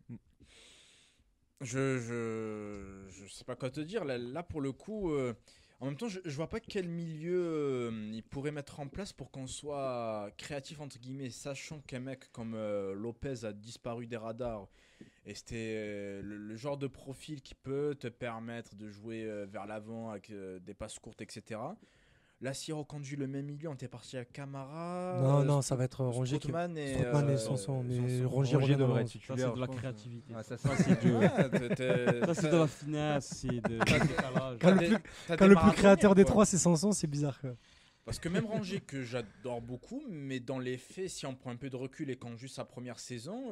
Je sais pas quoi te dire. Là pour le coup, en même temps, je vois pas quel milieu il pourrait mettre en place pour qu'on soit créatif, entre guillemets, sachant qu'un mec comme Lopez a disparu des radars. Et c'était le genre de profil qui peut te permettre de jouer vers l'avant avec des passes courtes, etc. Là, s'il reconduit le même milieu, on était parti à Camara. Non, ça va être Rongier qui... Strootman et Strootman et Sanson, mais Sanson. Rongier Rongier revient devrait devant. être Ça, titulaire. c'est de la je pense. créativité. Ah, ça, Ça, c'est Ouais, ça, c'est de la finesse, c'est de décalage. Quand le plus créateur des trois, c'est Sanson, c'est bizarre. Quoi. Parce que même Rongier, que j'adore beaucoup, mais dans les faits, si on prend un peu de recul et quand juste sa première saison,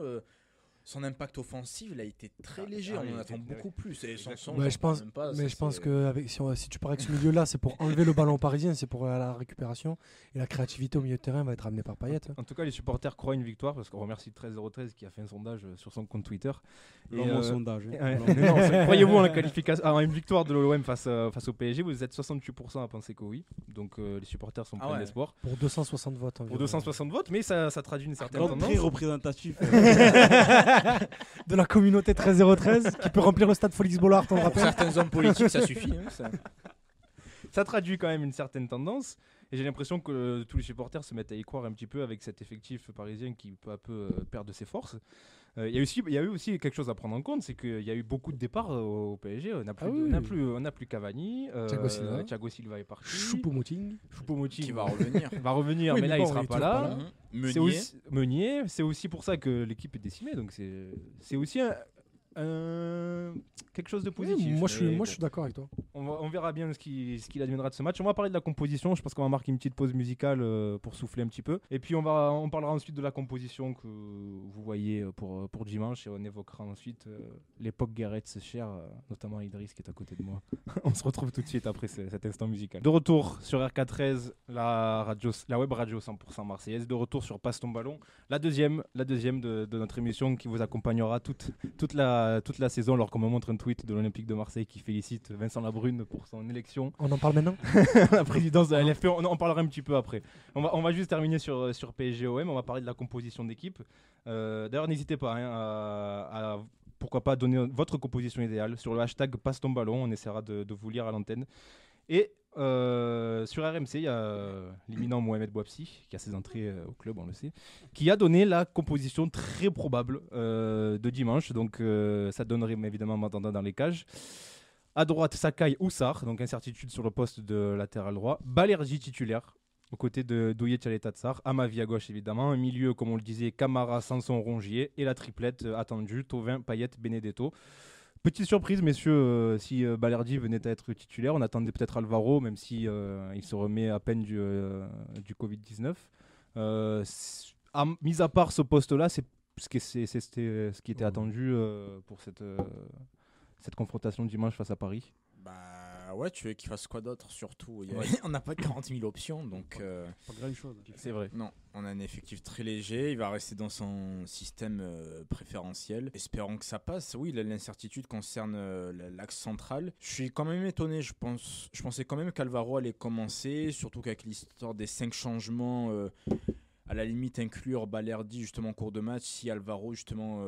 son impact offensif, il a été très léger. oui, On en attend oui. beaucoup plus. Et son son, Ouais, j'en je pense, parle même pas, mais ça, je pense c'est- que si tu pars avec ce milieu-là, c'est pour enlever le ballon parisien, c'est pour la récupération. Et la créativité au milieu de terrain va être amenée par Payet. En tout cas, les supporters croient une victoire parce qu'on remercie 13013 qui a fait un sondage sur son compte Twitter. L'homme au sondage. Ouais. Non, croyez-vous en la qualification, à une victoire de l'OM face au PSG? Vous êtes 68% à penser que oui. Donc les supporters sont pleins ouais. d'espoir. Pour 260 votes environ. Pour 260 votes, mais ça traduit une certaine Donc, tendance. très représentatif. De la communauté 13013 qui peut remplir le stade Félix Bollard, on le Pour rappelle. certains hommes politiques, ça suffit. Hein, ça. Ça traduit quand même une certaine tendance. Et j'ai l'impression que tous les supporters se mettent à y croire un petit peu avec cet effectif parisien qui peu à peu perd de ses forces. Il y a eu aussi quelque chose à prendre en compte, c'est qu'il y a eu beaucoup de départs au PSG. On n'a plus, Ah oui. on n'a plus Cavani. Thiago Silva est parti. Choupo-Moting. Choupo-Moting Qui va revenir. va revenir, Oui, mais mais là bon, il sera il est pas toujours là. pas là. Meunier. C'est aussi Meunier. C'est aussi pour ça que l'équipe est décimée. Donc c'est aussi quelque chose de positif. Oui, moi je Mais suis d'accord avec toi. on verra bien ce qu'il adviendra de ce match. On va parler de la composition. Je pense qu'on va marquer une petite pause musicale pour souffler un petit peu. Et puis on parlera ensuite de la composition que vous voyez pour dimanche. Et on évoquera ensuite l'époque Gareth chère, notamment Idriss qui est à côté de moi. On se retrouve tout de suite après cet instant musical. De retour sur RK13, la web radio 100% marseillaise. De retour sur Passe ton ballon. La deuxième de notre émission qui vous accompagnera toute la saison, alors qu'on me montre un tweet de l'Olympique de Marseille qui félicite Vincent Labrune pour son élection On en parle maintenant. à la présidence de la LFP. On en parlera un petit peu après. On va juste terminer sur PSG-OM. On va parler de la composition d'équipe. D'ailleurs, n'hésitez pas à pourquoi pas donner votre composition idéale sur le hashtag Passe ton ballon. On essaiera de vous lire à l'antenne. Et sur RMC, il y a l'imminent Mohamed Bouabsi, qui a ses entrées au club, on le sait, qui a donné la composition très probable de dimanche. Donc ça donnerait évidemment Mandanda dans les cages. À droite, Sakai ou Sarr, donc incertitude sur le poste de latéral droit. Balerji titulaire, aux côtés de Douye Tchaleta-Tsar. Amavi à gauche, évidemment. Un milieu, comme on le disait, Camara, Sanson, Rongier. Et la triplette attendue, Thauvin, Payet, Benedetto. Petite surprise, messieurs, si Balerdi venait à être titulaire, on attendait peut-être Alvaro, même si il se remet à peine du Covid-19. Mis à part ce poste-là, c'est ce qui était attendu pour cette confrontation dimanche face à Paris. Bah ouais, tu veux qu'il fasse quoi d'autre surtout Ouais. On n'a pas 40 000 options, donc Pas grand chose. C'est vrai. non, on a un effectif très léger. Il va rester dans son système préférentiel. Espérons que ça passe. Oui, l'incertitude concerne l'axe central. Je suis quand même étonné. Je pensais quand même qu'Alvaro allait commencer, surtout qu'avec l'histoire des 5 changements. À la limite inclure Balerdi justement en cours de match si Alvaro justement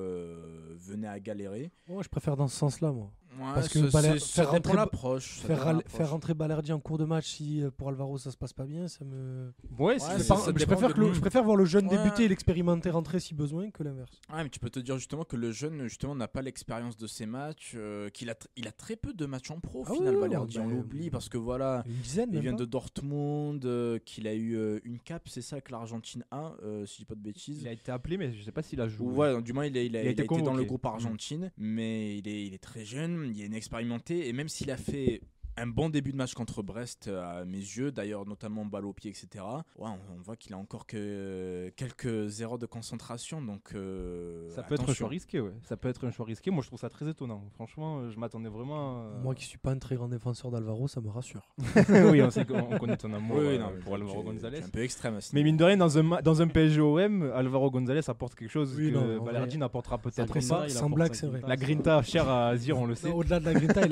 venait à galérer. Moi, je préfère dans ce sens-là, moi. Ouais, Parce que faire rentrer l'approche. Faire rentrer Balerdi en cours de match si pour Alvaro ça se passe pas bien, ça me. Ouais, Ouais, je, ça je dépend préfère de lui. je préfère voir le jeune Ouais. débuter et l'expérimenter rentrer si besoin que l'inverse. Ouais, mais tu peux te dire justement que le jeune justement n'a pas l'expérience de ces matchs, qu'il a il a très peu de matchs en pro au Ah final, oui, Balerdi, bah, on l'oublie parce que voilà, Une dizaine, il même vient pas. de Dortmund, qu'il a eu une cape, c'est ça, avec l'Argentine A, si je dis pas de bêtises. Il a été appelé, mais je sais pas s'il a joué. Ou ouais, du moins il a été dans convoqué. le groupe Argentine, mais il est très jeune, il est inexpérimenté, et même s'il a fait un bon début de match contre Brest à mes yeux, d'ailleurs notamment balle au pied, etc. Ouais, on voit qu'il a encore que quelques erreurs de concentration, donc Ça peut être un attention. choix risqué, ouais. Ça peut être un choix risqué. Moi, je trouve ça très étonnant. Franchement, je m'attendais vraiment. Moi qui suis pas un très grand défenseur d'Alvaro, ça me rassure. Oui, on connaît ton amour Oui, non, pour Alvaro González. C'est un peu extrême à ce Mais niveau. mine de rien, dans un PSG-OM, Alvaro González apporte quelque chose Oui, que non, en Balerdi vrai. n'apportera peut-être Après pas. ça, il sans apporte blague, sa c'est vrai. grinta. La grinta chère à Azir, on le sait. Non, au-delà de la grinta,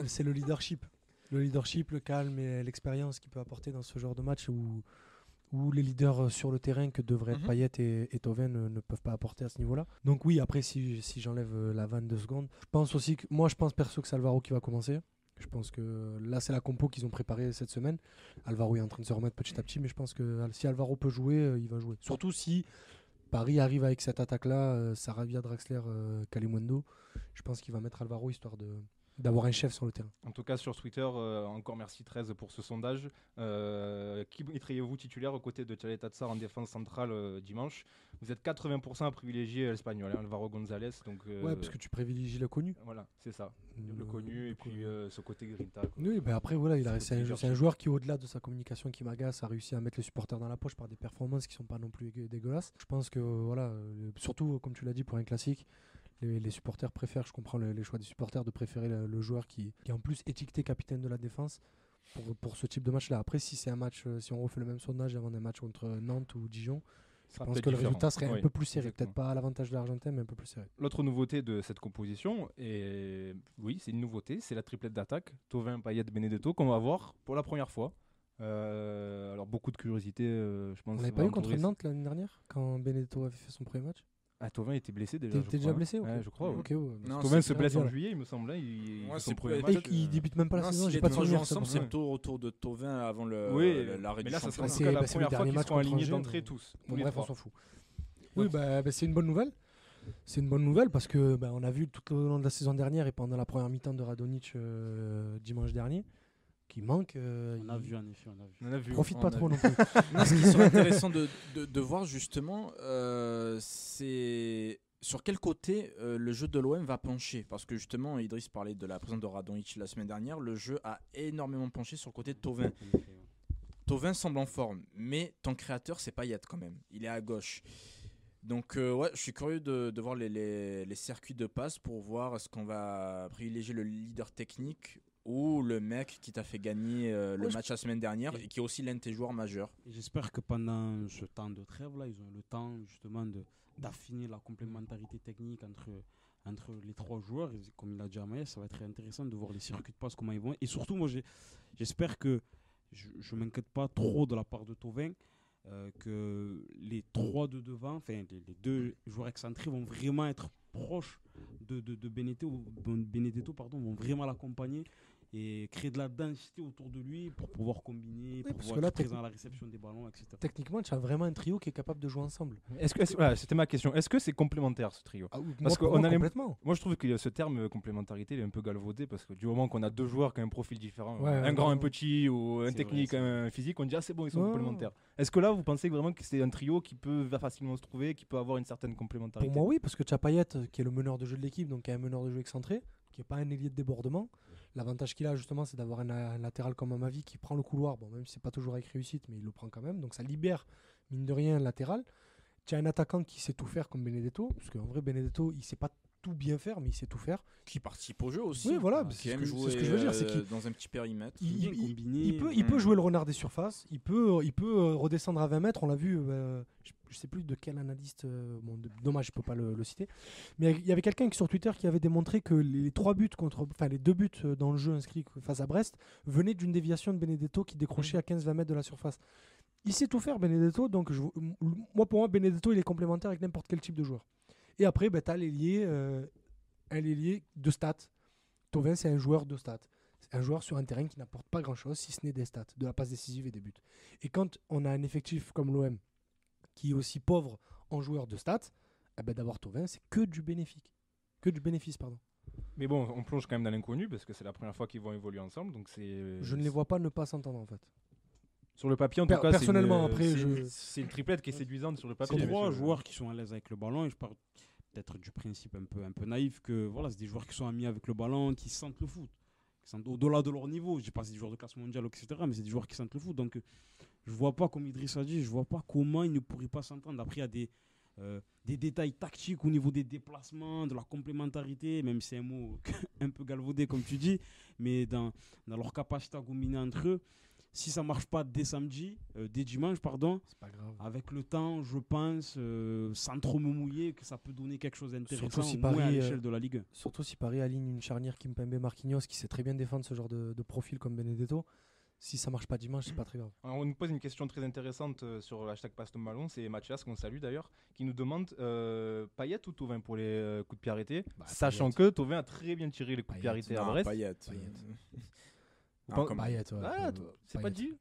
c'est le leadership. Le leadership, le calme et l'expérience qu'il peut apporter dans ce genre de match où les leaders sur le terrain que devraient être Mhm. Payet et Thauvin ne peuvent pas apporter à ce niveau-là. Donc oui, après, si j'enlève la vanne de secondes, je pense aussi que moi, je pense perso que c'est Alvaro qui va commencer. Je pense que là, c'est la compo qu'ils ont préparée cette semaine. Alvaro est en train de se remettre petit à petit, mais je pense que si Alvaro peut jouer, il va jouer. Surtout si Paris arrive avec cette attaque-là, Sarabia, Draxler, Kalimundo. Je pense qu'il va mettre Alvaro histoire d'avoir un chef sur le terrain. En tout cas, sur Twitter, encore merci 13 pour ce sondage qui mettriez-vous titulaire aux côtés de Thialet Tatsar en défense centrale dimanche? Vous êtes 80% à privilégier l'Espagnol, Alvaro González. Donc, Ouais, parce que tu privilégies le connu. Voilà, c'est ça. Le connu et puis ce côté grinta. Quoi. Oui, ben après, voilà, C'est c'est un joueur qui, au-delà de sa communication qui m'agace, a réussi à mettre les supporters dans la poche par des performances qui sont pas non plus dégueulasses. Je pense que, voilà, surtout, comme tu l'as dit, pour un classique, les supporters préfèrent, je comprends les choix des supporters de préférer le joueur qui est en plus étiqueté capitaine de la défense pour ce type de match-là. Après, si c'est un match, si on refait le même sondage avant un match contre Nantes ou Dijon, je pense que le résultat serait un peu plus serré. Exactement. Peut-être pas à l'avantage de l'Argentin, mais un peu plus serré. L'autre nouveauté de cette composition, et oui, c'est une nouveauté, c'est la triplette d'attaque, Thauvin, Payet, Benedetto, qu'on va voir pour la première fois. Alors beaucoup de curiosité, je pense. On l'avait pas eu contre Nantes l'année dernière, quand Benedetto avait fait son premier match? Ah, Thauvin était blessé déjà. T'es déjà blessé? Ouais, je crois. Ouais. Ok, ouais. Non, Thauvin c'est se blesse en bien. juillet, il me semble. Là, il Ouais, son c'est premier pas- match. Il débute même pas la Non, saison, si j'ai les pas de deux jouent souvenir. ensemble, ça c'est me- plutôt autour de Thauvin avant Oui, l'arrêt mais du là, ça sera championnat. en C'est- tout cas la c'est le première fois dernier qu'ils match seront contre alignés Angers, d'entrée bon. tous. Bon, tous les bref, on trois. s'en fout. Oui, c'est une bonne nouvelle. C'est une bonne nouvelle parce que on a vu tout au long de la saison dernière et pendant la première mi-temps de Radonjic dimanche dernier qu'il manque. On a il vu, en effet, on a vu. On a vu. profite On pas a trop vu. non plus. Non, ce qui serait intéressant de voir justement, c'est sur quel côté le jeu de l'OM va pencher. Parce que justement, Idriss parlait de la présence de Radonjic la semaine dernière. Le jeu a énormément penché sur le côté de Thauvin. En effet, ouais. Thauvin semble en forme, mais ton créateur, c'est Payet quand même. Il est à gauche. Donc, ouais, je suis curieux de voir les circuits de passe pour voir est-ce qu'on va privilégier le leader technique ou le mec qui t'a fait gagner le match la semaine dernière et qui est aussi l'un de tes joueurs majeurs. Et j'espère que pendant ce temps de trêve là, ils ont le temps justement d'affiner la complémentarité technique entre les trois joueurs. Et comme il a dit Amaïs, ça va être intéressant de voir les circuits de passe, comment ils vont. Et surtout, moi, j'espère que je ne m'inquiète pas trop de la part de Thauvin, que les trois de devant, enfin les deux joueurs excentrés vont vraiment être proches de Benedetto, vont vraiment l'accompagner et créer de la densité autour de lui pour pouvoir combiner, pour parce pouvoir que là, être présent à la réception des ballons, etc. Techniquement, tu as vraiment un trio qui est capable de jouer ensemble. Voilà, c'était ma question. Est-ce que c'est complémentaire ce trio? Parce qu'on a les- complètement. Moi, je trouve que ce terme complémentarité il est un peu galvaudé parce que du moment qu'on a deux joueurs qui ont un profil différent, Ouais, un grand, ouais. un petit, ou un C'est technique, vrai, c'est un physique, on dit ah c'est bon, ils sont Ouais. complémentaires. Est-ce que là, vous pensez vraiment que c'est un trio qui va facilement se trouver, qui peut avoir une certaine complémentarité? Pour moi, oui, parce que tu as Payet qui est le meneur de jeu de l'équipe, donc qui est un meneur de jeu excentré, qui n'est pas un ailier de débordement. L'avantage qu'il a justement, c'est d'avoir un latéral comme Amavi qui prend le couloir, bon, même si c'est pas toujours avec réussite, mais il le prend quand même, donc ça libère mine de rien un latéral. Tu as un attaquant qui sait tout faire comme Benedetto, parce qu'en vrai Benedetto il sait pas tout bien faire, mais il sait tout faire. Qui participe au jeu aussi. Oui, voilà, Qui c'est aime ce que jouer je veux dire, c'est qu'il dans un petit périmètre. Bien combiné. il peut jouer le renard des surfaces, il peut redescendre à 20 mètres, on l'a vu, je sais plus de quel analyste, dommage je peux pas le citer, mais il y avait quelqu'un sur Twitter qui avait démontré que les deux buts dans le jeu inscrits face à Brest venaient d'une déviation de Benedetto qui décrochait à 15-20 mètres de la surface. Il sait tout faire Benedetto, donc pour moi Benedetto il est complémentaire avec n'importe quel type de joueur. Et après tu as un ailier de stats. Thauvin c'est un joueur de stats. C'est un joueur sur un terrain qui n'apporte pas grand chose si ce n'est des stats, de la passe décisive et des buts. Et quand on a un effectif comme l'OM qui est aussi pauvre en joueurs de stats, d'avoir Thauvin c'est que du bénéfice. Mais bon, on plonge quand même dans l'inconnu parce que c'est la première fois qu'ils vont évoluer ensemble, donc c'est. Je ne les vois pas ne pas s'entendre en fait. Sur le papier, en tout cas, personnellement, c'est après, c'est une triplette qui est séduisante sur le C'est papier. trois mais joueurs qui sont à l'aise avec le ballon et je pars peut-être du principe un peu naïf que voilà, c'est des joueurs qui sont amis avec le ballon, qui sentent le foot, qui sentent au-delà de leur niveau. Je dis pas c'est des joueurs de classe mondiale, etc. Mais c'est des joueurs qui sentent le foot. Donc je vois pas, comme Idriss a dit, je vois pas comment ils ne pourraient pas s'entendre. Après, il y a des détails tactiques au niveau des déplacements, de la complémentarité, même si c'est un mot un peu galvaudé comme tu dis, mais dans leur capacité à combiner entre eux. Si ça marche pas dès dimanche, C'est pas grave. avec le temps, je pense, sans trop me mouiller, que ça peut donner quelque chose d'intéressant, Surtout si au moins à Paris, l'échelle de la Ligue 1. Surtout si Paris aligne une charnière Kimpembe-Marquinhos qui sait très bien défendre ce genre de profil comme Benedetto. Si ça marche pas dimanche, c'est pas très grave. Alors, on nous pose une question très intéressante sur le hashtag Passe ton ballon, c'est Mathias qu'on salue d'ailleurs, qui nous demande Payet ou Thauvin pour les coups de pied arrêtés, sachant que Thauvin a très bien tiré les coups de pied arrêtés à Brest. Payet. Pas- Payet, ouais. Ah, c'est pas dit.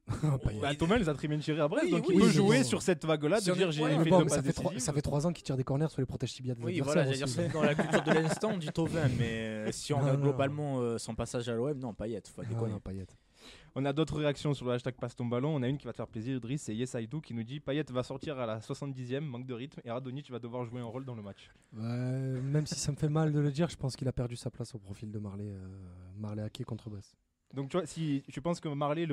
Payet. Bah, Thauvin les a très bien tirés à Brest, Oui, donc oui, il peut oui, jouer mais sur cette vague-là, Si de on dire est- j'ai ouais, fait Mais de bon, passes ça fait décisives. 3 ans qu'il tire des corners sur les protèges tibias des Oui, adversaires voilà, j'allais dire aussi. ça dans la culture de l'instant, on dit Thauvin, mais si on Non, regarde non. globalement son passage à l'OM, non, Payet, faut pas déconner. Non, Payet. On a d'autres réactions sur le hashtag passe ton ballon. On a une qui va te faire plaisir, Idriss, c'est Yesaïdou qui nous dit Payet va sortir à la 70e, manque de rythme, et Radonjic va devoir jouer un rôle dans le match. Même si ça me fait mal de le dire, je pense qu'il a perdu sa place au profil de Marley Ake contre Brest. Donc tu vois, si tu penses que Marley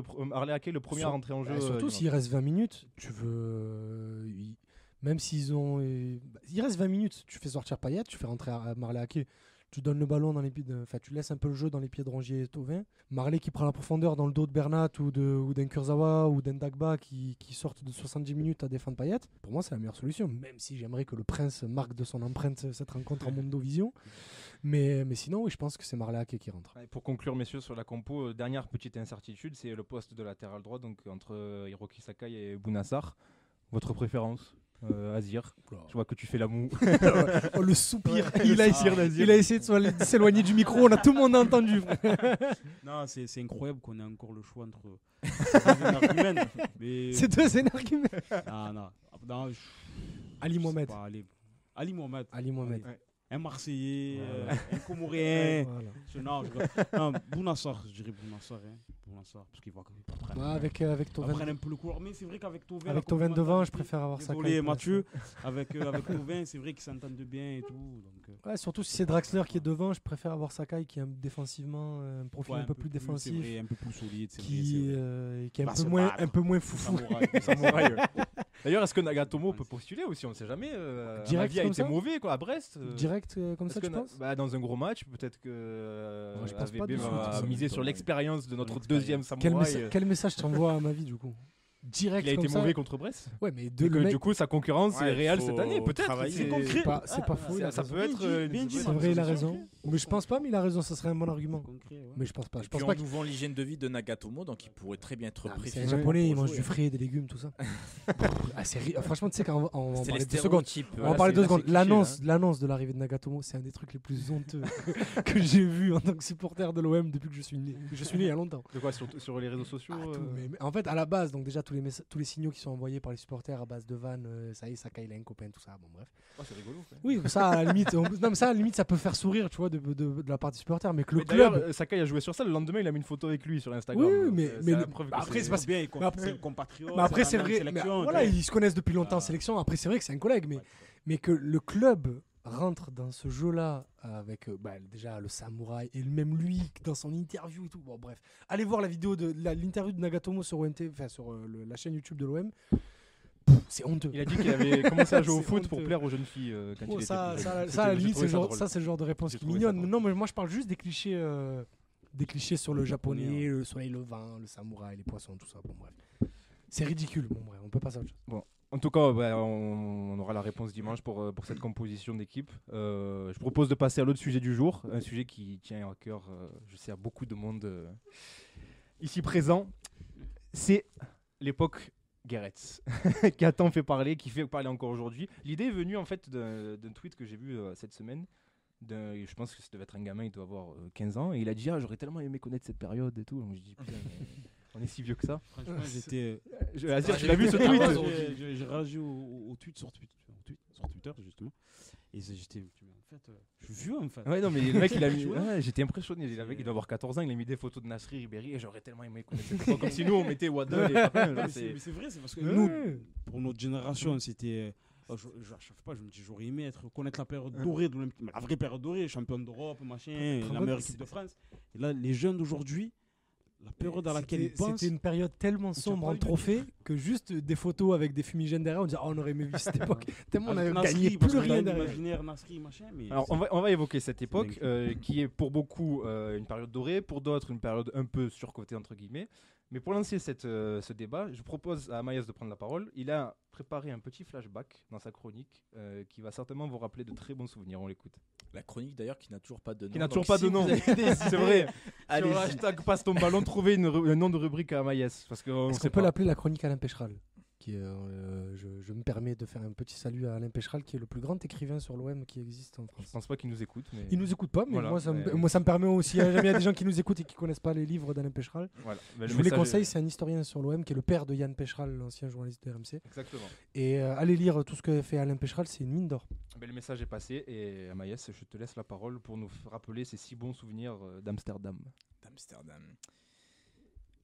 Ake est le premier à rentrer en jeu. Surtout s'il reste 20 minutes, tu veux. Même s'ils ont. Il reste 20 minutes, tu fais sortir Payet, tu fais rentrer Marley Ake. Tu donnes le ballon dans les pieds enfin tu laisses un peu le jeu dans les pieds de Rongier et Thauvin. Marley qui prend la profondeur dans le dos de Bernat ou d'un Kurzawa ou d'un Dagba qui sortent de 70 minutes à défendre Payet. Pour moi, c'est la meilleure solution, même si j'aimerais que le Prince marque de son empreinte cette rencontre en Mondovision. Mais sinon, oui, je pense que c'est Marley Ake qui rentre. Pour conclure, messieurs, sur la compo, dernière petite incertitude, c'est le poste de latéral droit, donc entre Hiroki Sakai et Bounassar. Votre préférence Azir, je vois que tu fais la moue. Oh, le soupir. Il a essayé de s'éloigner du micro, on a tout le monde entendu. Non, c'est incroyable qu'on ait encore le choix entre ces énergumènes. Mais... C'est deux énergumènes. Non, Ali Mohamed. Ali Mohamed. Ali Mohamed. Ouais. Un Marseillais, un Comorien. Non, Bounassar, je dirais Bounassar. Bounassar, parce qu'il va avec Thauvin. Prendre un peu le couleur. Mais c'est vrai qu'avec Thauvin. Avec Thauvin devant, je préfère avoir ça. Désolé Mathieu. Avec Thauvin, c'est vrai qu'ils s'entendent bien et tout. Donc, ouais, surtout si c'est Draxler qui est devant, je préfère avoir Sakai qui est défensivement un profil un peu plus défensif. Vrai, un peu plus solide. Qui est un peu moins foufou. Samouraï. D'ailleurs, est-ce que Nagatomo peut postuler aussi? On ne sait jamais. Direct a comme été ça mauvais à Brest. Direct comme ça, tu penses? Dans un gros match, peut-être que je pense pas AVB de va miser sur l'expérience de notre deuxième Quel Samouraï. message t'envoies à ma vie du coup? Direct il a comme été ça. mauvais contre Brest. Ouais, mais du coup, sa concurrence est réelle cette année. Peut-être. C'est concret. C'est pas faux. Ça peut être. C'est vrai, il a raison. Mais je pense pas, mais il a raison. Ça serait un bon argument. Mais je pense pas. Et puis on nous vend l'hygiène de vie de Nagatomo, donc il pourrait très bien être pris. C'est un japonais, il mange du frais, des légumes, tout ça. Franchement, tu sais qu'on va parler 2 secondes. On va parler 2 secondes. L'annonce de l'arrivée de Nagatomo, c'est un des trucs les plus honteux que j'ai vu en tant que supporter de l'OM depuis que je suis né. Je suis né il y a longtemps. De quoi, sur les réseaux sociaux? Mais en fait, à la base, donc déjà tous les signaux qui sont envoyés par les supporters à base de vannes, ça y est, Sakai il a un copain, tout ça. Bon bref. C'est rigolo. Oui, ça à la limite, à la limite ça peut faire sourire, tu vois, de la part des supporters, mais que le club. Sakai a joué sur ça. Le lendemain, il a mis une photo avec lui sur Instagram. Oui, mais après c'est pas bien. C'est un compatriote. Mais après c'est vrai. Voilà, ils se connaissent depuis longtemps en sélection. Après c'est vrai que c'est un collègue, mais que le club rentre dans ce jeu-là avec déjà le samouraï et même lui dans son interview et tout. Bon bref, allez voir la vidéo de l'interview de Nagatomo sur OMT, enfin sur la chaîne YouTube de l'OM. C'est honteux. Il a dit qu'il avait commencé à jouer au foot pour plaire aux jeunes filles quand il était ça, à la limite, c'est le genre de réponse qui mignonne. Non, mais moi je parle juste des clichés sur le japonais, le soleil levant, le samouraï, les poissons, tout ça. Bon bref, c'est ridicule. Bon bref, on peut pas ça. Bon. En tout cas, on aura la réponse dimanche pour cette composition d'équipe. Je propose de passer à l'autre sujet du jour, un sujet qui tient à cœur, je sais, à beaucoup de monde ici présent. C'est l'époque Guéretz, qui a tant fait parler, qui fait parler encore aujourd'hui. L'idée est venue en fait d'un tweet que j'ai vu cette semaine. Je pense que ça devait être un gamin, il doit avoir 15 ans, et il a dit j'aurais tellement aimé connaître cette période et tout. Donc je dis putain, on est si vieux que ça. Franchement, j'étais. Tu l'as vu ce tweet? J'ai réagi au tweet sur Twitter justement. Et j'étais. En fait, je suis vieux en fait. Ouais, non, mais le mec, il a mis. J'étais impressionné. Le mec, il doit avoir 14 ans. Il a mis des photos de Nasri Ribéry et j'aurais tellement aimé connaître cette époque. Comme si nous, on mettait Waddle et Papin. Mais c'est vrai, c'est parce que nous, pour notre génération, c'était. Je sais pas, je me dis, j'aurais aimé connaître la période dorée, la vraie période dorée, champion d'Europe, machin, la meilleure équipe de France. Et là, les jeunes d'aujourd'hui, la période à laquelle ils pensent. C'était une période tellement sombre en trophée que juste des photos avec des fumigènes derrière, on disait on aurait aimé vivre cette époque. Tellement on avait gagné plus rien derrière. Nasri, machin, mais alors on va évoquer cette époque qui est pour beaucoup une période dorée, pour d'autres une période un peu surcotée entre guillemets. Mais pour lancer ce débat, je propose à Maïs de prendre la parole. Il a préparé un petit flashback dans sa chronique qui va certainement vous rappeler de très bons souvenirs. On l'écoute. La chronique d'ailleurs qui n'a toujours pas de nom. Qui n'a toujours pas de nom. C'est vrai. Sur le hashtag passe ton ballon, trouvez un nom de rubrique à Maïs. Parce qu'on peut l'appeler la chronique Alain Pécheral. Je me permets de faire un petit salut à Alain Pécheral qui est le plus grand écrivain sur l'OM qui existe en France. Je pense pas qu'il nous écoute. Mais... Il nous écoute pas, mais voilà, moi ça me permet aussi. Jamais il y a des gens qui nous écoutent et qui connaissent pas les livres d'Alain Pécheral. Voilà. Je vous les conseille, c'est un historien sur l'OM qui est le père de Yann Pécheral, l'ancien journaliste de RMC. Exactement. Et allez lire tout ce que fait Alain Pécheral, c'est une mine d'or. Le message est passé et Maïs, je te laisse la parole pour nous rappeler ces si bons souvenirs d'Amsterdam.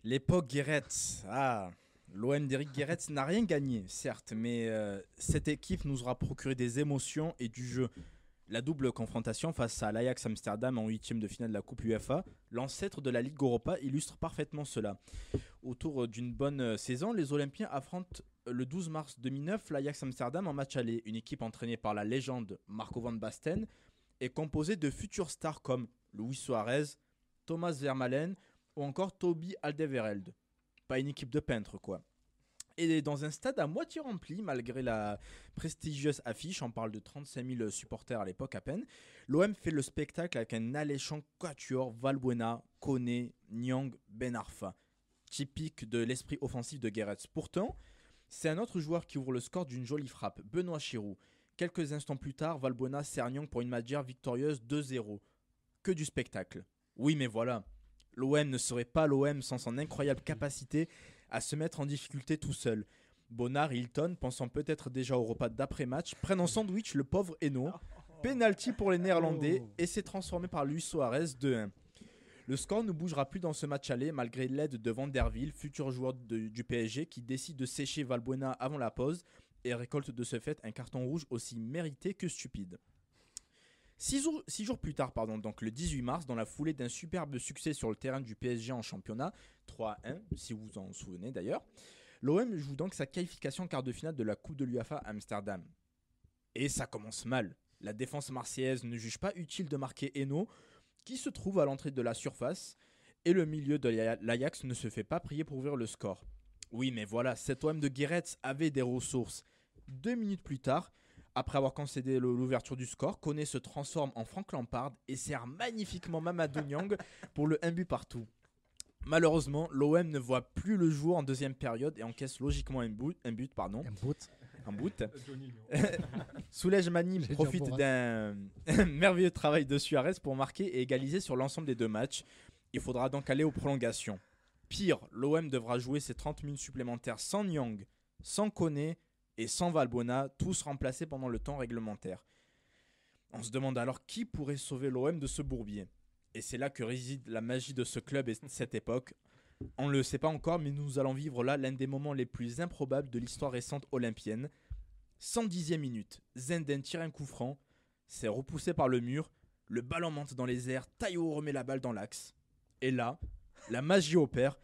L'époque Guéret. L'OM d'Éric Guéret n'a rien gagné, certes, mais cette équipe nous aura procuré des émotions et du jeu. La double confrontation face à l'Ajax Amsterdam en 8e de finale de la Coupe UEFA, l'ancêtre de la Ligue Europa, illustre parfaitement cela. Autour d'une bonne saison, les Olympiens affrontent le 12 mars 2009 l'Ajax Amsterdam en match aller. Une équipe entraînée par la légende Marco van Basten et composée de futures stars comme Luis Suarez, Thomas Vermaelen ou encore Toby Alderweireld. Pas une équipe de peintres, quoi. Et dans un stade à moitié rempli, malgré la prestigieuse affiche, on parle de 35 000 supporters à l'époque à peine, l'OM fait le spectacle avec un alléchant quatuor Valbuena, Koné, Nyang, Ben Arfa, typique de l'esprit offensif de Guéret. Pourtant, c'est un autre joueur qui ouvre le score d'une jolie frappe, Benoît Chirou. Quelques instants plus tard, Valbuena sert Nyang pour une Madjer victorieuse 2-0. Que du spectacle. Oui, mais voilà, l'OM ne serait pas l'OM sans son incroyable capacité à se mettre en difficulté tout seul. Bonnard et Hilton, pensant peut-être déjà au repas d'après-match, prennent en sandwich le pauvre Eno. Penalty pour les Néerlandais et c'est transformé par Luis Suarez 2-1. Le score ne bougera plus dans ce match aller malgré l'aide de Van der Wiel, futur joueur du PSG qui décide de sécher Valbuena avant la pause et récolte de ce fait un carton rouge aussi mérité que stupide. 6 jours plus tard, donc le 18 mars, dans la foulée d'un superbe succès sur le terrain du PSG en championnat, 3-1, si vous vous en souvenez d'ailleurs, l'OM joue donc sa qualification en quart de finale de la Coupe de l'UEFA à Amsterdam. Et ça commence mal. La défense marseillaise ne juge pas utile de marquer Eno, qui se trouve à l'entrée de la surface, et le milieu de l'Ajax ne se fait pas prier pour ouvrir le score. Oui, mais voilà, cet OM de Guéret avait des ressources. 2 minutes plus tard, après avoir concédé l'ouverture du score, Koné se transforme en Frank Lampard et sert magnifiquement Mamadou Niang pour le 1 but partout. Malheureusement, l'OM ne voit plus le jour en deuxième période et encaisse logiquement un but. Soulège Mani profite d'un merveilleux travail de Suarez pour marquer et égaliser sur l'ensemble des deux matchs. Il faudra donc aller aux prolongations. Pire, l'OM devra jouer ses 30 minutes supplémentaires sans Niang, sans Koné et sans Valbuena, tous remplacés pendant le temps réglementaire. On se demande alors qui pourrait sauver l'OM de ce bourbier. Et c'est là que réside la magie de ce club et de cette époque. On ne le sait pas encore, mais nous allons vivre là l'un des moments les plus improbables de l'histoire récente olympienne. 110e minute, Zenden tire un coup franc, c'est repoussé par le mur, le ballon monte dans les airs, Tayo remet la balle dans l'axe. Et là, la magie opère.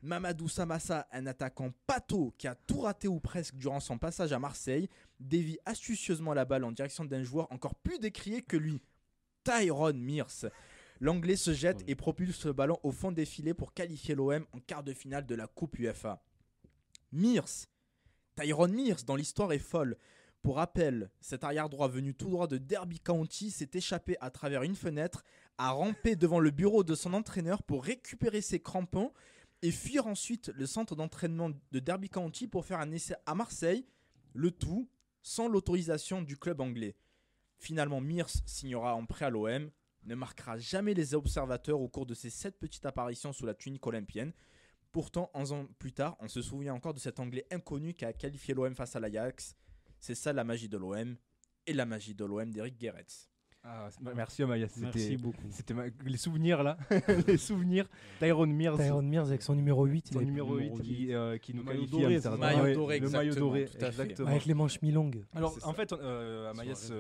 Mamadou Samassa, un attaquant pâteau qui a tout raté ou presque durant son passage à Marseille, dévie astucieusement la balle en direction d'un joueur encore plus décrié que lui, Tyrone Mears. L'Anglais se jette et propulse le ballon au fond des filets pour qualifier l'OM en quart de finale de la Coupe UEFA. Tyrone Mears, dans l'histoire est folle. Pour rappel, cet arrière-droit venu tout droit de Derby County s'est échappé à travers une fenêtre, a rampé devant le bureau de son entraîneur pour récupérer ses crampons et fuir ensuite le centre d'entraînement de Derby County pour faire un essai à Marseille, le tout sans l'autorisation du club anglais. Finalement, Mears signera en prêt à l'OM, ne marquera jamais les observateurs au cours de ses 7 petites apparitions sous la tunique olympienne. Pourtant, 11 ans plus tard, on se souvient encore de cet Anglais inconnu qui a qualifié l'OM face à l'Ajax. C'est ça la magie de l'OM et la magie de l'OM d'Éric Guéret. Merci Amaya, Merci beaucoup. C'était les souvenirs là, les souvenirs. Tyrone Mears avec son numéro 8. Son numéro 8 qui nous maillot qualifie doré, à Amsterdam. maillot doré, le maillot doré, tout à fait. exactement. Avec les manches mi-longues. Alors en fait, Amayas,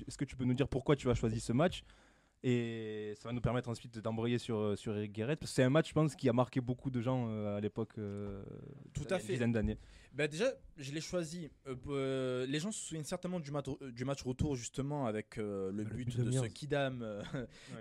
est-ce que tu peux nous dire pourquoi tu as choisi ce match? Et ça va nous permettre ensuite d'embrayer sur Éric Guéret, parce que c'est un match, je pense, qui a marqué beaucoup de gens à l'époque, Tout à une fait. dizaine d'années. Déjà, je l'ai choisi. Les gens se souviennent certainement du match retour, justement, avec le but de ce Mears. Kidam,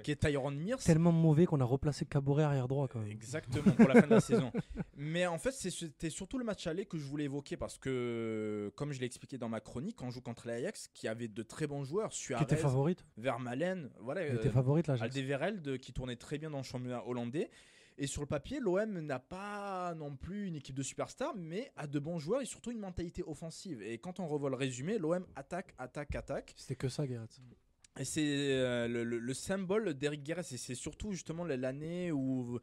qui est Tyrone Mears. Tellement mauvais qu'on a replacé Caboret arrière droit quand même. Exactement, pour la fin de la saison. Mais en fait, c'était surtout le match aller que je voulais évoquer parce que, comme je l'ai expliqué dans ma chronique, on joue contre l'Ajax qui avait de très bons joueurs. Qui Suarez, était favorite Vermaelen, voilà, Elle était favorite là. Alderweireld qui tournait très bien dans le championnat hollandais. Et sur le papier, l'OM n'a pas non plus une équipe de superstars, mais a de bons joueurs et surtout une mentalité offensive. Et quand on revoit le résumé, l'OM attaque. C'était que ça, Guéret. Et c'est le symbole d'Éric Guéret. Et c'est surtout justement l'année où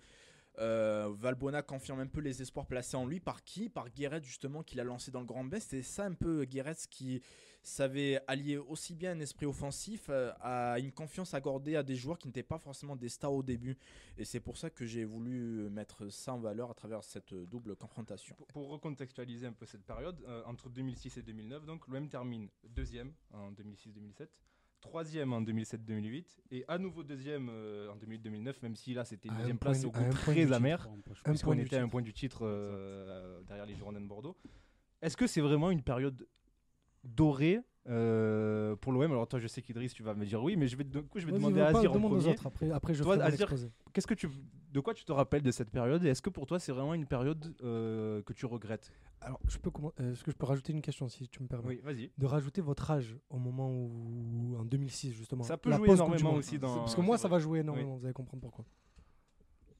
Valbuena confirme un peu les espoirs placés en lui. Par qui? Par Guéret, justement, qu'il a lancé dans le Grand Best. C'est ça un peu Guéret qui savait allier aussi bien un esprit offensif à une confiance accordée à des joueurs qui n'étaient pas forcément des stars au début. Et c'est pour ça que j'ai voulu mettre ça en valeur à travers cette double confrontation. Pour recontextualiser un peu cette période, entre 2006 et 2009, donc l'OM termine deuxième en 2006-2007, troisième en 2007-2008 et à nouveau deuxième en 2008-2009, même si là c'était une deuxième place au goût très amer, puisqu'on était à un point du titre derrière les Girondins de Bordeaux. Est-ce que c'est vraiment une période dorée pour l'OM? Alors toi, je sais qu'Idriss, tu vas me dire oui, mais je vais demander à Azir en premier. Après je Toi, ferai Azir, l'exposé. de quoi tu te rappelles de cette période et est-ce que pour toi c'est vraiment une période que tu regrettes? Alors, est-ce que je peux rajouter une question si tu me permets? Oui, vas-y. De rajouter votre âge au moment où, en 2006 justement. Ça peut la jouer pause Coupe du énormément Monde. aussi dans. Parce que moi, c'est ça vrai. va jouer énormément, vous allez comprendre pourquoi.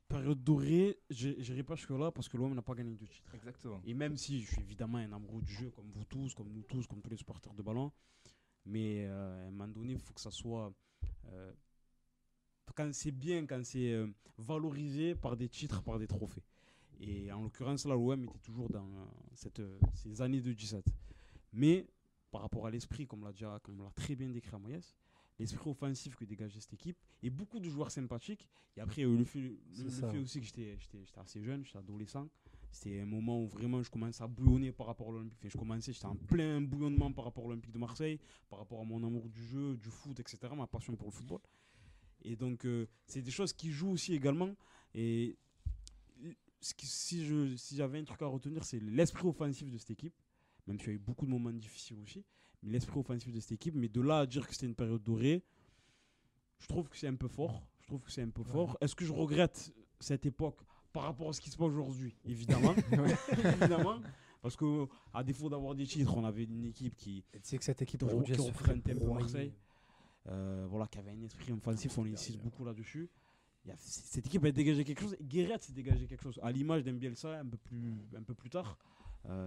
Période dorée, j'irai pas jusque-là parce que l'OM n'a pas gagné de titre. Exactement. Et même si je suis évidemment un amoureux du jeu, comme vous tous, comme nous tous, comme tous les supporters de ballon, mais à un moment donné, il faut que ça soit. Quand c'est bien, quand c'est valorisé par des titres, par des trophées. Et en l'occurrence, là, l'OM était toujours dans ces années de 17. Mais par rapport à l'esprit, comme l'a très bien décrit Amoyes, l'esprit offensif que dégageait cette équipe, et beaucoup de joueurs sympathiques. Et après, le fait aussi que j'étais assez jeune, j'étais adolescent. C'était un moment où vraiment je commençais à bouillonner par rapport à l'Olympique. Enfin, j'étais en plein bouillonnement par rapport à l'Olympique de Marseille, par rapport à mon amour du jeu, du foot, etc., ma passion pour le football. Et donc, c'est des choses qui jouent aussi également. Et si j'avais un truc à retenir, c'est l'esprit offensif de cette équipe, même s'il y a eu beaucoup de moments difficiles aussi, mais l'esprit offensif de cette équipe. Mais de là à dire que c'était une période dorée, je trouve que c'est un peu fort. Est-ce que je regrette cette époque par rapport à ce qui se passe aujourd'hui? Évidemment. Évidemment. Parce qu'à défaut d'avoir des titres, on avait une équipe qui sais que cette équipe aujourd'hui représentait un peu Marseille. Qui avait un esprit offensif, on insiste beaucoup là-dessus. Cette équipe a dégagé quelque chose. Guéret s'est dégagé quelque chose. À l'image d'un Bielsa un peu plus tard.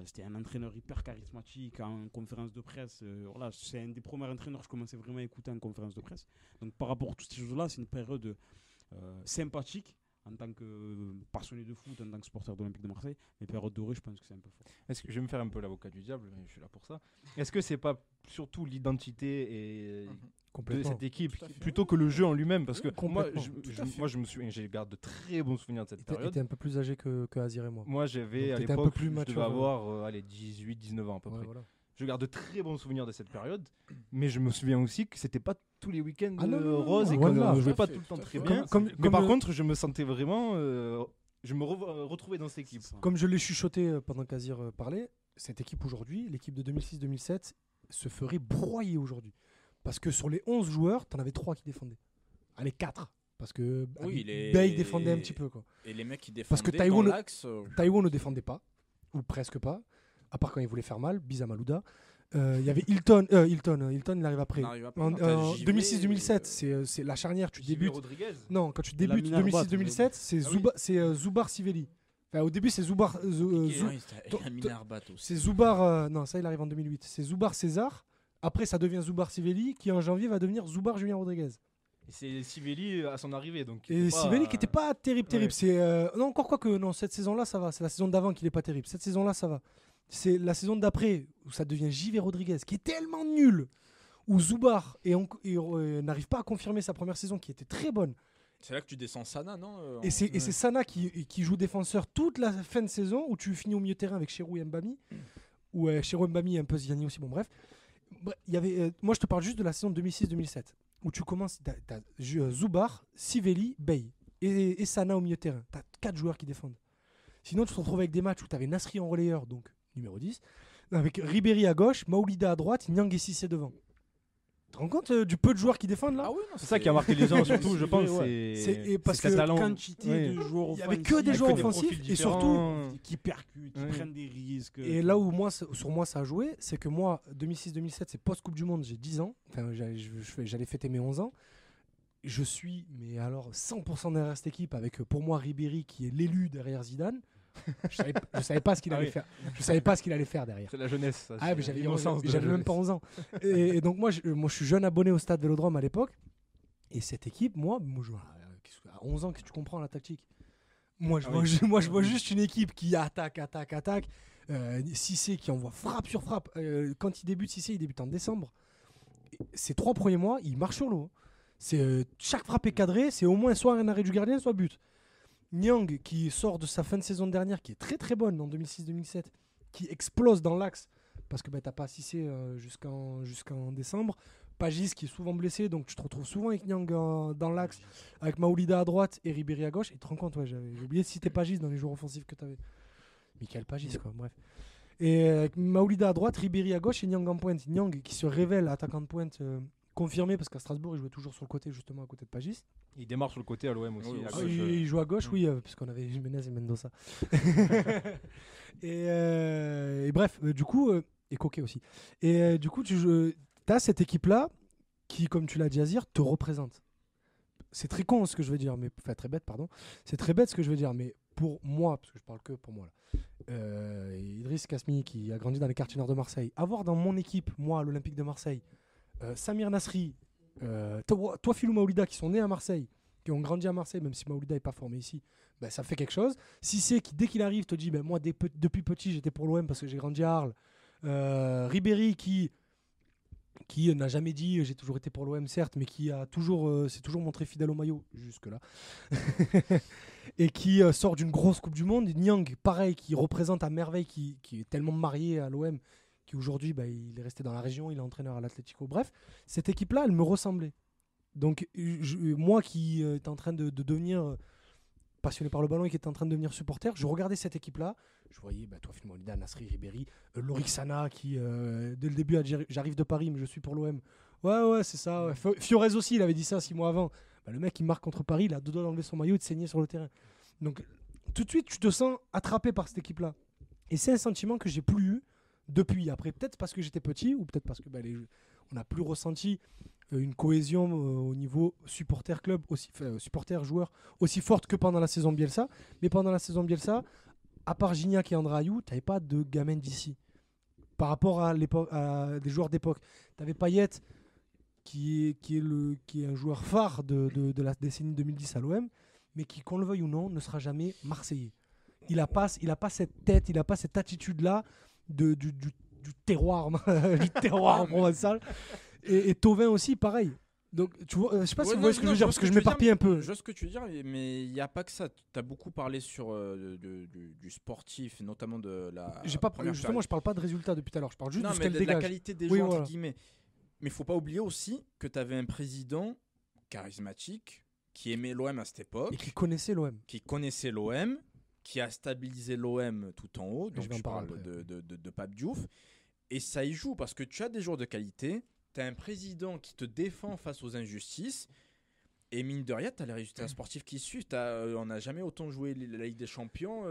C'était un entraîneur hyper charismatique en conférence de presse. C'est un des premiers entraîneurs que je commençais vraiment à écouter en conférence de presse. Donc par rapport à toutes ces choses-là, c'est une période sympathique en tant que passionné de foot, en tant que supporter de l'Olympique de Marseille. Mais période dorée, je pense que c'est un peu fort. Est-ce que je vais me faire un peu l'avocat du diable, mais je suis là pour ça. Est-ce que c'est pas surtout l'identité et de cette équipe plutôt que le jeu en lui-même? Parce que moi, je garde de très bons souvenirs de cette période. Tu étais un peu plus âgé que Azir et moi. Moi, j'avais à l'époque, je devais avoir 18-19 ans à peu près. Voilà. Je garde de très bons souvenirs de cette période, mais je me souviens aussi que c'était pas tous les week-ends roses et qu'on ne jouait pas tout le temps très bien. Mais par contre, je me sentais vraiment, je me retrouvais dans cette équipe. Comme je l'ai chuchoté pendant qu'Azir parlait, cette équipe aujourd'hui, l'équipe de 2006-2007, se ferait broyer aujourd'hui. Parce que sur les 11 joueurs, t'en avais 3 qui défendaient. Allez, 4. Parce que Bale défendait un petit peu. Quoi. Et les mecs qui défendaient parce que Taïwo ne défendait pas, ou presque pas, à part quand il voulait faire mal, bis à Malouda. Il y avait Hilton, il arrive après. En 2006-2007, c'est la charnière, tu débutes. Non, quand tu débutes 2006-2007, c'est Zoubar Sivelli. Enfin, au début, c'est Zoubar. C'est Zoubar. Non, ça, il arrive en 2008. C'est Zoubar César. Après, ça devient Zoubar Sivelli, qui en janvier va devenir Zoubar Julien Rodriguez. Et c'est Sivelli à son arrivée. Donc et Sivelli qui n'était pas terrible. Ouais. C'est, non, encore quoi que, non, cette saison-là, ça va. C'est la saison d'avant qui n'est pas terrible. Cette saison-là, ça va. C'est la saison d'après, où ça devient JV Rodriguez, qui est tellement nul, où Zoubar n'arrive pas à confirmer sa première saison, qui était très bonne. C'est là que tu descends Sana, non Et c'est Sana qui joue défenseur toute la fin de saison, où tu finis au milieu de terrain avec Cherou et Mbami, ou Cherou Mbami et un peu Ziani aussi, bon bref. Y avait, moi je te parle juste de la saison 2006-2007 où tu commences, t'as Zoubar, Sivelli, Bey et Sana au milieu de terrain. T'as 4 joueurs qui défendent. Sinon tu te retrouves avec des matchs où t'avais Nasri en relayeur, donc numéro 10, avec Ribéry à gauche, Maoulida à droite, Niang et Cissé devant. Tu te rends compte du peu de joueurs qui défendent là? Ah oui, non, c'est ça qui a marqué les gens surtout, je pense. C'est parce que la quantité de joueurs offensifs, il n'y avait que des joueurs offensifs et surtout qui percutent, qui prennent des risques. Et là où sur moi ça a joué, c'est que moi 2006-2007 c'est post-Coupe du Monde, j'ai 10 ans, enfin j'allais fêter mes 11 ans. Je suis mais alors 100% derrière cette équipe avec pour moi Ribéry qui est l'élu derrière Zidane. Je savais pas ce qu'il allait faire. Je savais pas ce qu'il allait faire derrière. C'est la jeunesse. Ça, mais j'avais même pas 11 ans. Et donc moi je suis jeune abonné au Stade Vélodrome à l'époque. Et cette équipe, moi à 11 ans, qu'est-ce que tu comprends la tactique? Moi, je vois juste une équipe qui attaque. Cissé qui envoie frappe sur frappe. Quand il débute, Cissé, il débute en décembre. Ces 3 premiers mois, il marche sur l'eau. Chaque frappe est cadrée, c'est au moins soit un arrêt du gardien, soit but. Nyang, qui sort de sa fin de saison dernière, qui est très très bonne en 2006-2007, qui explose dans l'axe, parce que t'as pas Cissé jusqu'en décembre. Pagis qui est souvent blessé, donc tu te retrouves souvent avec Nyang dans l'axe, avec Maoulida à droite et Ribéry à gauche. Et tu te rends compte, j'ai oublié de citer Pagis dans les joueurs offensifs que tu avais. Michael Pagis, quoi, bref. Et avec Maoulida à droite, Ribéry à gauche et Nyang en pointe. Nyang qui se révèle attaquant de pointe confirmé, parce qu'à Strasbourg, il jouait toujours sur le côté, justement à côté de Pagis. Il démarre sur le côté à l'OM aussi. Oui, à gauche, il joue à gauche, oui, parce qu'on avait Jiménez et Mendoza. et bref, du coup, et Coquet aussi. Et du coup, tu as cette équipe-là qui, comme tu l'as dit, Azir, te représente. C'est très con ce que je veux dire, mais enfin très bête, pardon. C'est très bête ce que je veux dire, mais pour moi, parce que je parle que pour moi là, Idriss Kasmi qui a grandi dans les quartiers nord de Marseille, avoir dans mon équipe, moi, à l'Olympique de Marseille, Samir Nasri, toi Philou Maoulida qui sont nés à Marseille, qui ont grandi à Marseille, même si Maoulida n'est pas formé ici, ça fait quelque chose. Cissé qui, dès qu'il arrive, te dit moi depuis petit j'étais pour l'OM parce que j'ai grandi à Arles. Ribéry qui n'a jamais dit j'ai toujours été pour l'OM, certes, mais qui a s'est toujours montré fidèle au maillot jusque-là. Et qui sort d'une grosse Coupe du Monde. Nyang, pareil, qui représente à merveille, qui est tellement marié à l'OM, qui aujourd'hui il est resté dans la région, il est entraîneur à l'Atlético. Bref, cette équipe-là, elle me ressemblait. Donc moi qui étais en train de devenir passionné par le ballon et qui était en train de devenir supporter, je regardais cette équipe-là, je voyais toi, Phil Maoulida, Nasri, Ribéry, Lorik Sana qui, dès le début, a dit j'arrive de Paris mais je suis pour l'OM. Ouais, c'est ça. Ouais. Fiorez aussi, il avait dit ça 6 mois avant. Le mec, il marque contre Paris, il a 2 doigts d'enlever son maillot et de saigner sur le terrain. Donc tout de suite, tu te sens attrapé par cette équipe-là. Et c'est un sentiment que j'ai plus eu depuis. Après, peut-être parce que j'étais petit ou peut-être parce que on n'a plus ressenti une cohésion au niveau supporter-club, supporter-joueur aussi forte que pendant la saison Bielsa. Mais pendant la saison Bielsa, à part Gignac et André Ayew, tu n'avais pas de gamin d'ici. Par rapport à des joueurs d'époque. Tu avais Payet, qui est un joueur phare de la décennie 2010 à l'OM, mais qui, qu'on le veuille ou non, ne sera jamais marseillais. Il n'a pas cette tête, il n'a pas cette attitude-là du terroir, du terroir provençal. Et Thauvin aussi, pareil. Donc, tu vois, je sais pas si vous voyez ce que je veux dire, parce que je m'éparpille un peu. Je vois ce que tu veux dire, mais il n'y a pas que ça. Tu as beaucoup parlé sur du sportif, notamment de la. Justement, je parle pas de résultats depuis tout à l'heure, je parle juste de ce qu'elle de dégage. La qualité des joueurs, entre guillemets. Mais il faut pas oublier aussi que tu avais un président charismatique qui aimait l'OM à cette époque. Et qui connaissait l'OM. Qui a stabilisé l'OM tout en haut. Donc je parle de Pape Diouf. Et ça y joue parce que tu as des joueurs de qualité. Tu as un président qui te défend face aux injustices. Et mine de rien, tu as les résultats sportifs qui suivent. On n'a jamais autant joué la Ligue des Champions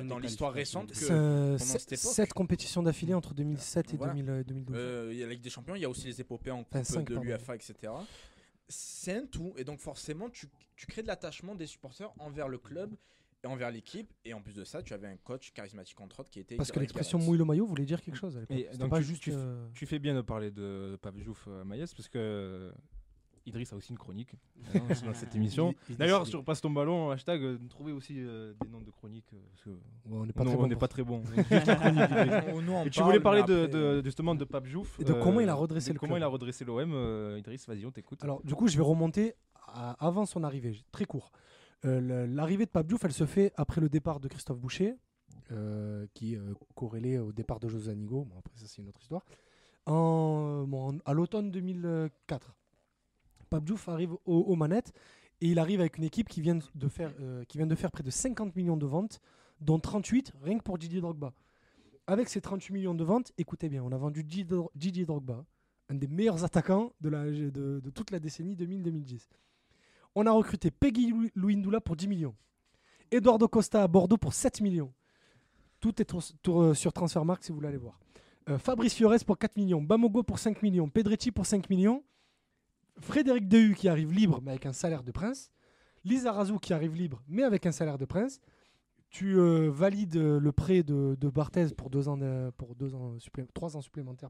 dans l'histoire récente que pendant cette époque. 7 compétitions d'affilée entre 2007 et 2012. Il y a la Ligue des Champions, il y a aussi les épopées en coupe de l'UEFA, etc. C'est un tout. Et donc forcément, tu crées de l'attachement des supporters envers le club et envers l'équipe. Et en plus de ça, tu avais un coach charismatique entre autres qui était... Parce que l'expression mouille le maillot voulait dire quelque chose. Donc pas juste tu fais bien de parler de Pape Diouf à Maïs, parce que Idriss a aussi une chronique dans cette émission. D'ailleurs, sur Passe ton ballon, hashtag, trouvez aussi des noms de chroniques. Parce que on n'est pas très bon. Et tu voulais parler justement de Pape Diouf. Et de comment il a redressé le club. Comment il a redressé l'OM. Idriss, vas-y, on t'écoute. Alors, du coup, je vais remonter avant son arrivée, très court. L'arrivée de Pape Diouf, elle se fait après le départ de Christophe Boucher, qui est corrélé au départ de José Anigo. Bon, après, ça, c'est une autre histoire. À l'automne 2004. Pape Diouf arrive aux manettes et il arrive avec une équipe qui vient de faire près de 50 millions de ventes, dont 38 rien que pour Didier Drogba. Avec ces 38 millions de ventes, écoutez bien, on a vendu Didier Drogba, un des meilleurs attaquants de toute la décennie 2000-2010. On a recruté Peggy Louindoula pour 10 millions. Eduardo Costa à Bordeaux pour 7 millions. Tout est sur Transfermarkt si vous voulez aller voir. Fabrice Fiorez pour 4 millions. Bamogo pour 5 millions. Pedretti pour 5 millions. Frédéric Dehu qui arrive libre mais avec un salaire de prince. Lisa Razou qui arrive libre mais avec un salaire de prince. Tu valides le prêt de Barthez pour 3 ans supplémentaires.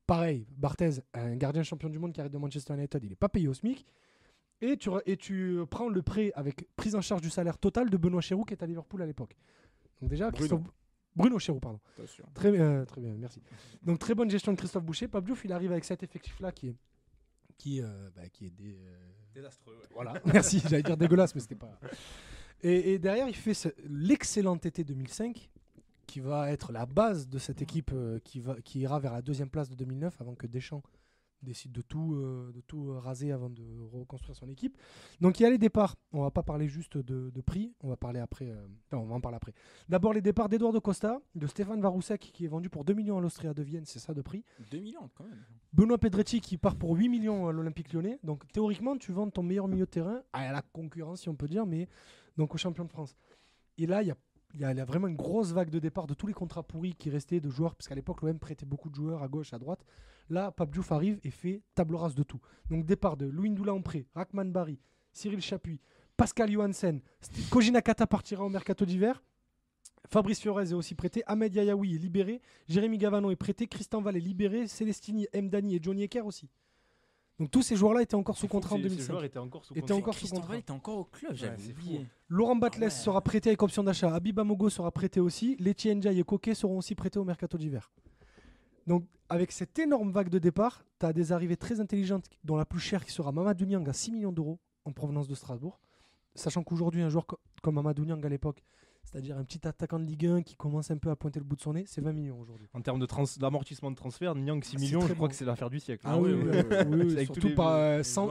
Pareil, Barthez, un gardien champion du monde qui arrive de Manchester United, il n'est pas payé au SMIC. Et tu prends le prêt avec prise en charge du salaire total de Benoît Chérou qui est à Liverpool à l'époque. Donc déjà, Bruno Chérou, pardon. Très bien, merci. Donc très bonne gestion de Christophe Boucher. Pape Diouf, il arrive avec cet effectif-là qui est Désastreux. Ouais. Voilà, merci, j'allais dire dégueulasse, mais c'était pas... Et derrière, il fait l'excellent été 2005, qui va être la base de cette équipe qui ira vers la deuxième place de 2009, avant que Deschamps décide de tout raser avant de reconstruire son équipe. Donc il y a les départs, on va pas parler juste de prix, on va parler après. On va en parler après. D'abord les départs d'Eduardo Costa, de Stéphane Varousek qui est vendu pour 2 millions à l'Austria de Vienne, c'est ça de prix. 2 millions quand même. Benoît Pedretti qui part pour 8 millions à l'Olympique Lyonnais. Donc théoriquement tu vends ton meilleur milieu de terrain à la concurrence si on peut dire, mais donc au champion de France. Et là il y a vraiment une grosse vague de départ de tous les contrats pourris qui restaient de joueurs, parce qu'à l'époque l'OM prêtait beaucoup de joueurs à gauche, à droite. Là, Pape Diouf arrive et fait table rase de tout. Donc départ de Louis Ndoula en prêt, Rahman Bari, Cyril Chapuis, Pascal Johansen, Koji Nakata partira au mercato d'hiver, Fabrice Fiorez est aussi prêté, Ahmed Yayaoui est libéré, Jérémy Gavano est prêté, Christian Val est libéré, Célestini, Mdani et Johnny Ecker aussi. Donc tous ces joueurs-là étaient encore sous contrat en 2005. Ces joueurs étaient encore sous contrat. Christian Val était encore au club, j'avais oublié. Laurent Batles sera prêté avec option d'achat, Habib Amogo sera prêté aussi, Letty Ndiaye et Koké seront aussi prêtés au mercato d'hiver. Donc, avec cette énorme vague de départ, tu as des arrivées très intelligentes, dont la plus chère qui sera Mamadou Niang à 6 millions d'euros en provenance de Strasbourg. Sachant qu'aujourd'hui, un joueur comme Mamadou Niang à l'époque, c'est-à-dire un petit attaquant de Ligue 1 qui commence un peu à pointer le bout de son nez, c'est 20 millions aujourd'hui. En termes d'amortissement de transfert, Niang 6 millions, je crois que c'est l'affaire du siècle. Ah oui, surtout pas 100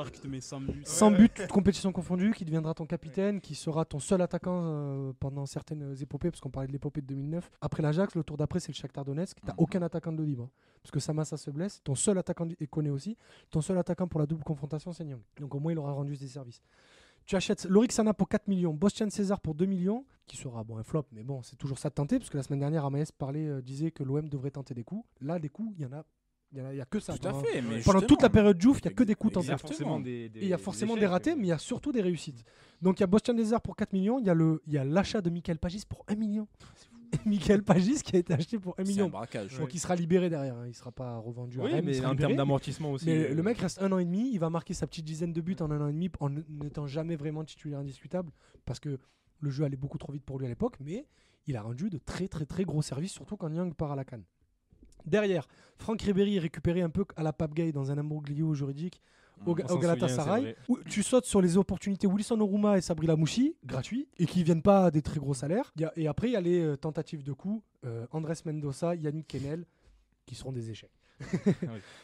buts, toutes compétitions confondues, qui deviendra ton capitaine, qui sera ton seul attaquant pendant certaines épopées, parce qu'on parlait de l'épopée de 2009. Après l'Ajax, le tour d'après, c'est le Shakhtar Donetsk. Tu n'as aucun attaquant de libre, parce que Samassa se blesse. Ton seul attaquant, et connaît aussi, ton seul attaquant pour la double confrontation, c'est Niang. Donc au moins, il aura rendu ses services. Tu achètes Lorik Sana pour 4 millions, Bostian César pour 2 millions, qui sera un flop, mais bon, c'est toujours ça de tenter, parce que la semaine dernière, Amaès disait que l'OM devrait tenter des coups. Là, des coups, il y a que ça. Tout à fait. Mais pendant toute la période Diouf, il n'y a que des coups tentés. Il y a forcément des ratés, mais il y a surtout des réussites. Donc il y a Bostian César pour 4 millions, il y a l'achat de Michael Pagis pour 1 million. Michael Pagis qui a été acheté pour 1 million. C'est un braquage. Donc il sera libéré derrière, il ne sera pas revendu à Rennes. Mais en termes d'amortissement aussi. Mais le mec reste 1 an et demi, il va marquer sa petite dizaine de buts en 1 an et demi en n'étant jamais vraiment titulaire indiscutable, parce que le jeu allait beaucoup trop vite pour lui à l'époque, mais il a rendu de très très très gros services, surtout quand Niang part à la CAN. Derrière, Franck Ribéry est récupéré un peu à la Pape Gay dans un imbroglio juridique au Galatasaray, où tu sautes sur les opportunités Wilson Oruma et Sabri Lamouchi, gratuits, et qui ne viennent pas à des très gros salaires. Et après, il y a les tentatives de coups, Andrés Mendoza, Yannick Kennel, qui seront des échecs.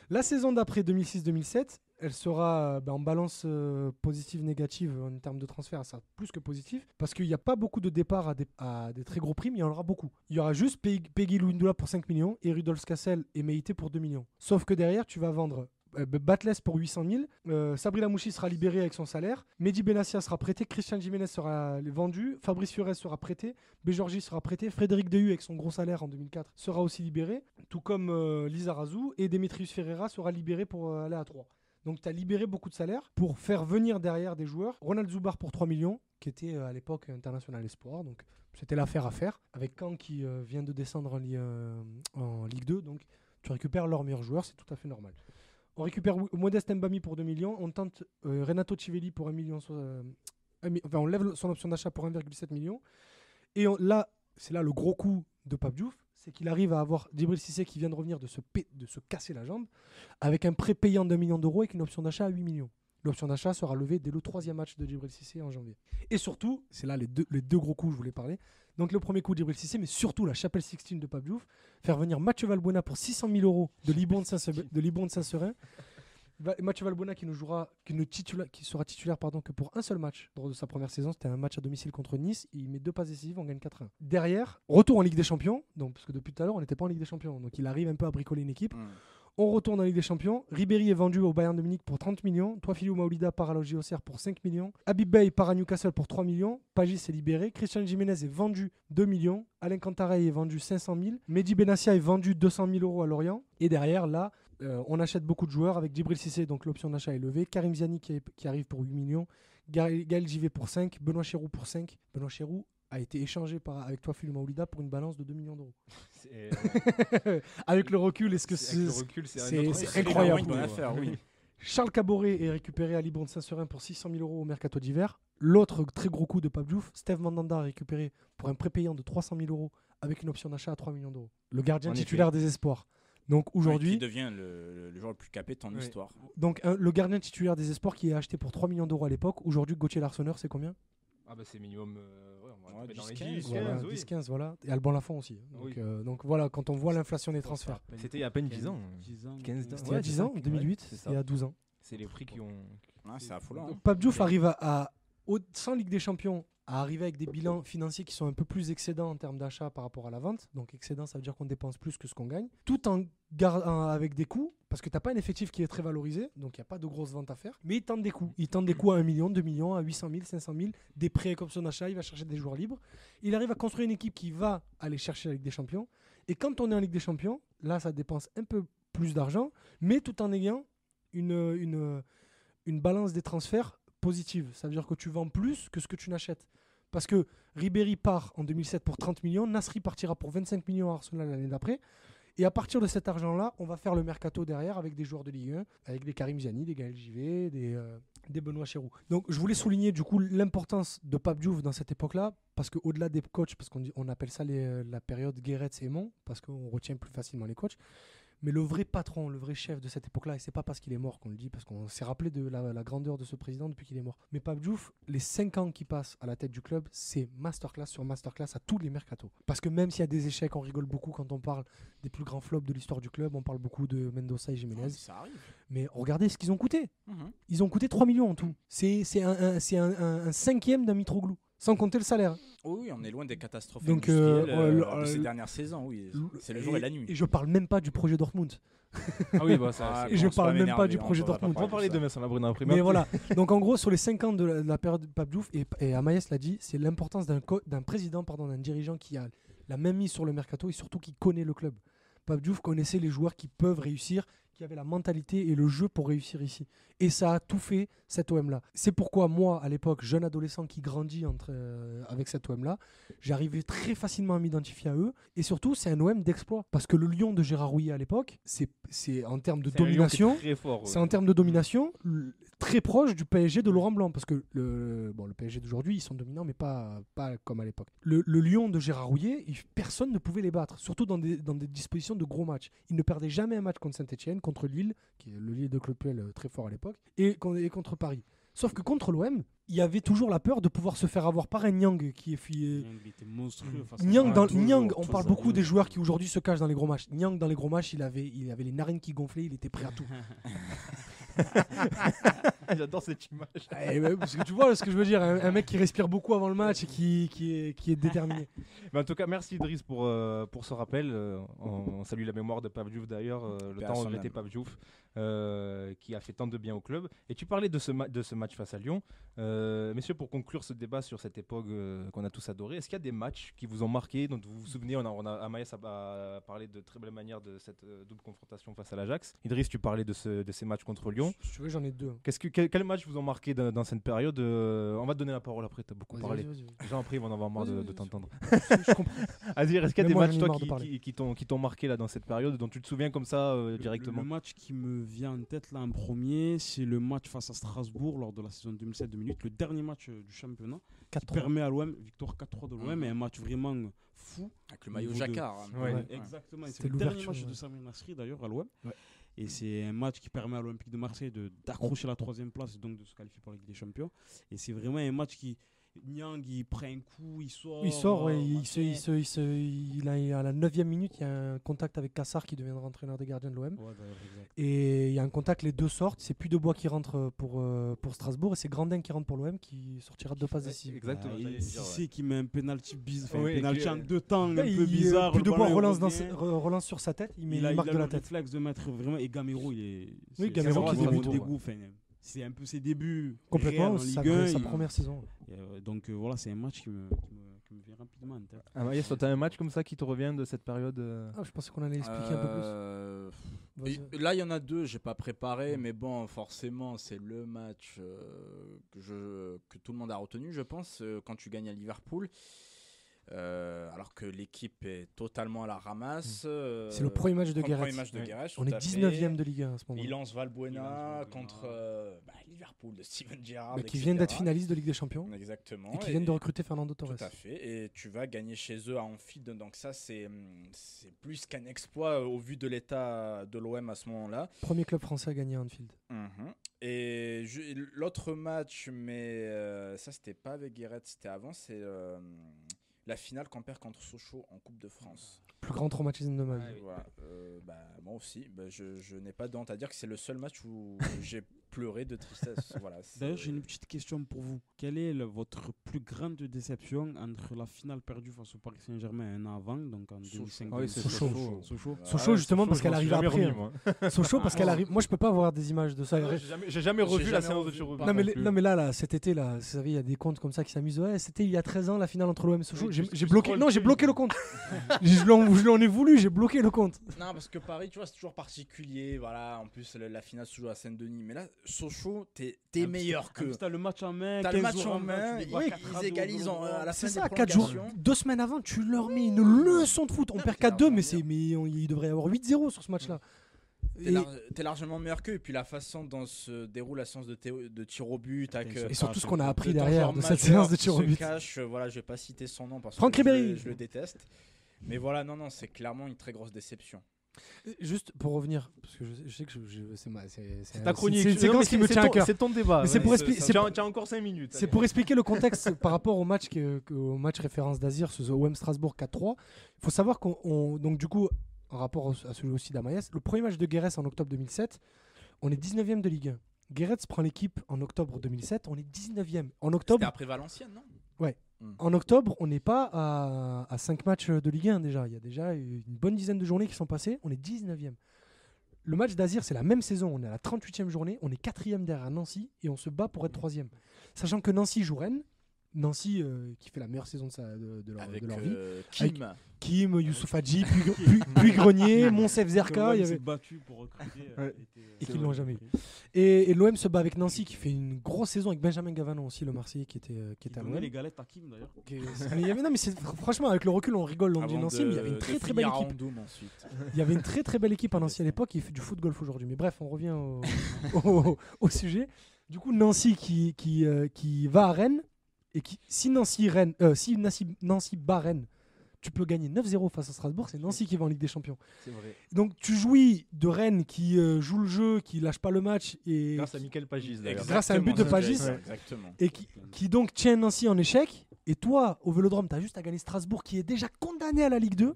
La saison d'après 2006-2007, elle sera en balance positive-négative en termes de transfert, ça plus que positif, parce qu'il n'y a pas beaucoup de départs à des très gros prix, mais il y en aura beaucoup. Il y aura juste Peggy Louindoula pour 5 millions et Rudolf Kassel et Meïté pour 2 millions. Sauf que derrière, tu vas vendre Batles pour 800 000, Sabri Lamouchi sera libéré avec son salaire, Mehdi Benassia sera prêté, Christian Jiménez sera vendu, Fabrice Fiorez sera prêté, Béjorgi sera prêté, Frédéric Dehu avec son gros salaire en 2004 sera aussi libéré, tout comme Lizarazu, et Demetrius Ferreira sera libéré pour aller à 3. Donc tu as libéré beaucoup de salaires pour faire venir derrière des joueurs. Ronald Zubar pour 3 millions, qui était à l'époque international espoir, donc c'était l'affaire à faire, avec Caen qui vient de descendre en Ligue 2, donc tu récupères leurs meilleurs joueurs, c'est tout à fait normal. On récupère Modeste Mbami pour 2 millions. On tente Renato Civelli pour 1 million. On lève son option d'achat pour 1,7 million. Et c'est là le gros coup de Pape Diouf. C'est qu'il arrive à avoir Djibril Cissé qui vient de revenir de se casser la jambe avec un prêt payant d'1 million d'euros et une option d'achat à 8 millions. L'option d'achat sera levée dès le 3e match de Djibril Cissé en janvier. Et surtout, c'est là les deux gros coups que je voulais parler. Donc le premier coup Djibril Cissé, mais surtout la chapelle Sixtine de Pape Diouf, faire venir Mathieu Valbuena pour 600 000 euros de Libourne de Saint-Seurin. Mathieu Valbuena qui sera titulaire que pour un seul match lors de sa première saison, c'était un match à domicile contre Nice, il met 2 passes décisives, on gagne 4-1. Derrière, retour en Ligue des Champions, donc, parce que depuis tout à l'heure on n'était pas en Ligue des Champions, donc il arrive un peu à bricoler une équipe. On retourne en Ligue des Champions. Ribéry est vendu au Bayern de Munich pour 30 millions. Touafilou Maolida part à la JOCR pour 5 millions. Habib Bey part à Newcastle pour 3 millions. Pagis est libéré. Christian Jiménez est vendu 2 millions. Alain Cantarey est vendu 500 000. Mehdi Benassia est vendu 200 000 euros à Lorient. Et derrière, là, on achète beaucoup de joueurs avec Djibril Cissé, donc l'option d'achat est levée. Karim Ziani qui arrive pour 8 millions. Gaël Givet pour 5. Benoît Chérou pour 5. Benoît Chérou a été échangé avec Touafilou Maolida pour une balance de 2 millions d'euros. Avec le recul, c'est incroyable. Affaire, oui. Charles Caboret est récupéré à Libourne Saint-Seurin pour 600 000 € au mercato d'hiver. L'autre très gros coup de Pape Diouf, Steve Mandanda récupéré pour un prépayant de 300 000 € avec une option d'achat à 3 millions d'euros. Le gardien En titulaire des Espoirs. Donc aujourd'hui, qui devient le joueur le plus capé de ton Ouais. histoire. donc le gardien titulaire des Espoirs qui est acheté pour 3 millions d'euros à l'époque. Aujourd'hui, Gauthier Larsonneur, c'est combien? Ah bah c'est minimum. On va Ouais, taper dans les 10, 10, 15, Voilà, oui. 10-15, voilà. Et Alban Lafont aussi. Donc, Oui. donc voilà, quand on voit l'inflation des transferts. C'était il y a à peine 10 ans. 10 ans. 15 ans. C'était il y Ouais, a 10 ans, c'est ça. 2008, Ouais, c'est ça. et à 12 ans. C'est les prix qui ont. C'est affolant. hein. Pape Diouf arrive sans Ligue des Champions, à arriver avec des bilans financiers qui sont un peu plus excédents en termes d'achat par rapport à la vente. Donc excédent, ça veut dire qu'on dépense plus que ce qu'on gagne. Tout avec des coûts, parce que tu n'as pas un effectif qui est très valorisé, donc il n'y a pas de grosses ventes à faire. Mais il tente des coûts. Il tente des coûts à 1 million, 2 millions, à 800 000, 500 000, des prêts avec option d'achat, il va chercher des joueurs libres. Il arrive à construire une équipe qui va aller chercher la Ligue des Champions. Et quand on est en Ligue des Champions, là, ça dépense un peu plus d'argent, mais tout en ayant une balance des transferts positive. Ça veut dire que tu vends plus que ce que tu n'achètes. Parce que Ribéry part en 2007 pour 30 millions, Nasri partira pour 25 millions à Arsenal l'année d'après. Et à partir de cet argent-là, on va faire le mercato derrière avec des joueurs de Ligue 1, avec des Karim Ziani, des Gaël Givet, des Benoît Chéroux. Donc je voulais souligner du coup l'importance de Pape Diouf dans cette époque-là, parce qu'au-delà des coachs, parce qu'on appelle ça la période Guéretz et Mon, parce qu'on retient plus facilement les coachs, mais le vrai patron, le vrai chef de cette époque-là, et c'est pas parce qu'il est mort qu'on le dit, parce qu'on s'est rappelé de la grandeur de ce président depuis qu'il est mort. Mais Pape Diouf, les 5 ans qu'il passe à la tête du club, c'est masterclass sur masterclass à tous les mercatos. Parce que même s'il y a des échecs, on rigole beaucoup quand on parle des plus grands flops de l'histoire du club, on parle beaucoup de Mendoza et Jiménez. Ça arrive. Mais regardez ce qu'ils ont coûté. Mhm. Ils ont coûté 3 millions en tout. C'est un cinquième d'un Mitroglou, sans compter le salaire. Oui, on est loin des catastrophes Donc, industrielles de ces dernières saisons. Oui, c'est le jour et la nuit. Et je parle même pas du projet Dortmund. Ah oui, bah ça. Et je parle même pas du projet Dortmund. On va parler demain sur la Brune après. Mais voilà. Donc en gros, sur les 5 ans de la période de Pape Diouf, et Amaïs l'a dit, c'est l'importance d'un président, d'un dirigeant qui a la même mise sur le mercato et surtout qui connaît le club. Pape Diouf connaissait les joueurs qui peuvent réussir, qui avaient la mentalité et le jeu pour réussir ici. Et ça a tout fait, cet OM-là. C'est pourquoi moi, à l'époque, jeune adolescent qui grandit avec cet OM-là, j'arrivais très facilement à m'identifier à eux. Et surtout, c'est un OM d'exploit. Parce que le Lyon de Gérard Rouillet à l'époque, c'est en termes de domination, Très fort. c'est en termes de domination très proche du PSG de Laurent Blanc. Parce que le PSG d'aujourd'hui, ils sont dominants, mais pas comme à l'époque. Le Lyon de Gérard Rouillet, personne ne pouvait les battre. Surtout dans des dispositions de gros matchs. Ils ne perdaient jamais un match contre Saint-Etienne, contre Lille, qui est le Lille de Claude Puel très fort à l'époque, et contre Paris. Sauf que contre l'OM, il y avait toujours la peur de pouvoir se faire avoir par un Niang qui est Il était monstrueux. face à Niang, ça. Toujours, Niang, on toujours, parle beaucoup des toujours. joueurs qui aujourd'hui se cachent dans les gros matchs. Niang, dans les gros matchs, il avait les narines qui gonflaient, il était prêt à tout. J'adore cette image. Parce que tu vois ce que je veux dire, un mec qui respire beaucoup avant le match et qui est déterminé. Mais en tout cas, merci Idriss pour ce rappel. On salue la mémoire de Pape Diouf d'ailleurs, le temps regretté Pape Diouf, qui a fait tant de bien au club. Et tu parlais de ce match face à Lyon. Messieurs, pour conclure ce débat sur cette époque qu'on a tous adoré, est-ce qu'il y a des matchs qui vous ont marqué, dont vous vous souvenez? Amaïs a parlé de très belle manière de cette double confrontation face à l'Ajax. Idriss, tu parlais de ces matchs contre Lyon. Si tu veux, j'en ai deux. Quel match vous ont marqué dans cette période? On va te donner la parole après, tu as beaucoup parlé. Vas-y. Les gens après ils vont en avoir marre Vas-y, de t'entendre. Je comprends. Azir, est-ce qu'il y a Mais des moi, matchs j'en ai toi, marre de parler. qui t'ont marqué là, dans cette période, dont tu te souviens comme ça directement? Le match qui me vient en tête là en premier, c'est le match face à Strasbourg lors de la saison 2007-2008, le dernier match du championnat, qui 4-3. permet à l'OM, victoire 4-3 de l'OM, et un match vraiment fou. Avec le maillot Niveau de- jacquard. hein. Ouais. Exactement, et C'était c'est le dernier l'ouverture, match ouais. de Samir Nasri d'ailleurs à l'OM. Ouais. Et c'est un match qui permet à l'Olympique de Marseille d'accrocher la 3e place et donc de se qualifier pour la Ligue des Champions. Et c'est vraiment un match qui. Niang, il prend un coup, il sort. Il sort, ouais, machin. à la 9e minute, il y a un contact avec Kassar qui deviendra entraîneur des gardiens de l'OM. Ouais, d'ailleurs, exact. Et il y a un contact, les deux sortent. C'est Puy-de-Bois qui rentre pour Strasbourg et c'est Grandin qui rentre pour l'OM qui sortira de deux passes décisives. Exactement. Ah, j'allais et dire, ouais. Cissé qui met un penalty bizarre, Oui, un penalty qui- en 2 temps, un Là, peu bizarre. Puy-de-Bois le ballon, il relance sur sa tête, il a marque de la le tête. réflexe de mettre vraiment. Et Gamero, il est. Oui, Gamero qui c'est débute, mon ouais. dégoût. Enfin, c'est un peu ses débuts. Complètement, réels en sa Ligue 1, sa première saison. Donc voilà, c'est un match qui me vient rapidement en tête. Amaïs, toi, t'as un match comme ça qui te revient de cette période Ah, je pensais qu'on allait expliquer un peu plus. Vas-y. Et là, il y en a deux, j'ai pas préparé, mais bon, forcément, c'est le match que tout le monde a retenu, je pense, quand tu gagnes à Liverpool. alors que l'équipe est totalement à la ramasse. C'est le premier match de Guéret. Premier match de Guéret, On tout est à 19e fait. de Ligue 1 à ce moment-là. Il lance Valbuena Il lance Valbuena. contre Liverpool de Steven Gerrard. Qui etc. viennent d'être finalistes de Ligue des Champions Exactement. et qui viennent de recruter Fernando Torres. Tout à fait. Et tu vas gagner chez eux à Anfield. Donc ça, c'est plus qu'un exploit au vu de l'état de l'OM à ce moment-là. Premier club français à gagner à Anfield. Et l'autre match, mais ça, c'était pas avec Guéret, c'était avant, c'est la finale qu'on perd contre Sochaux en Coupe de France. Plus grand traumatisme de ma vie. Voilà. Moi aussi, je n'ai pas de honte à dire que c'est le seul match où j'ai pleuré de tristesse. Voilà, D'ailleurs, j'ai une petite question pour vous. Quelle est votre plus grande déception entre la finale perdue face au Paris Saint-Germain un an avant, donc en 2005 Ah oui, c'est Sochaux. Sochaux. Sochaux, justement, parce qu'elle arrive après. Moi, Sochaux, parce qu'elle arrive. Moi, je peux pas avoir des images de ça. j'ai jamais revu J'ai la jamais séance de revu. tir au but. Non mais là, cet été là, vous savez, il y a des comptes comme ça qui s'amusent. Ouais, c'était il y a 13 ans la finale entre l'OM et Sochaux. Oui, J'ai tu bloqué. scrolles Non, j'ai plus. bloqué le compte. je l'en ai voulu, j'ai bloqué le compte. Non, parce que Paris, tu vois, c'est toujours particulier. Voilà, en plus, la finale se joue à Saint-Denis. Mais là, Sochaux, t'es meilleur que. T'as le match en main, T'as le 15 match jours en avant, main, tu les bats oui, 4 ils égalisent à la fin C'est des ça, 4 jours, prolongations. 2 semaines avant, tu leur mets une leçon de foot. On Non, perd mais 4-2, mais il devrait y avoir 8-0 sur ce match-là. T'es largement meilleur qu'eux. Et puis la façon dont se déroule la séance de tir au but. Avec, Et surtout ce qu'on a appris le derrière joueur de cette majeur séance de tir au se but. cache, voilà, je vais pas citer son nom parce Franck que Ribéry. je le déteste. Mais voilà, non, c'est clairement une très grosse déception. Juste pour revenir, parce que je sais que C'est ta chronique. C'est une séquence qui me tient à cœur. C'est ton débat. Mais c'est pour expliquer. Tu as encore 5 minutes. C'est pour expliquer le contexte par rapport au match, au match référence d'Azir, ce OM Strasbourg 4-3. Il faut savoir donc du coup, en rapport à celui aussi d'Amaïs, le premier match de Guéret en octobre 2007, on est 19e de Ligue 1. Guéret prend l'équipe en octobre 2007, on est 19e. En C'était octobre, après Valenciennes, non? en octobre, on n'est pas à 5 matchs de Ligue 1 déjà. Il y a déjà une bonne dizaine de journées qui sont passées, on est 19e. Le match d'Azir, c'est la même saison, on est à la 38e journée, on est 4e derrière Nancy et on se bat pour être 3e. Sachant que Nancy joue Rennes, Nancy qui fait la meilleure saison de leur vie. Kim. Kim, Youssouf Hadji, puis Grenier, Monsef Zerka, il y avait... battu pour recruter. Ouais. Et qui l'ont jamais eu. Et l'OM se bat avec Nancy qui fait une grosse saison avec Benjamin Gavanon aussi, le Marseillais qui était à l'OM. les galettes à Kim d'ailleurs. Non mais franchement avec le recul on rigole, on dit Nancy, mais il y avait une très très belle équipe. Il y avait une très très belle équipe à Nancy à l'époque qui fait du foot golf aujourd'hui. Mais bref, on revient au sujet. Du coup Nancy qui va à Rennes et si Nancy bat Rennes, tu peux gagner 9-0 face à Strasbourg, c'est Nancy qui va en Ligue des Champions. C'est vrai. Donc tu jouis de Rennes qui joue le jeu, qui lâche pas le match et Grâce à Michael Pagis d'ailleurs. Grâce à un but de Pagis. Exactement. et qui donc tient Nancy en échec. Et toi, au Vélodrome, tu as juste à gagner Strasbourg qui est déjà condamné à la Ligue 2.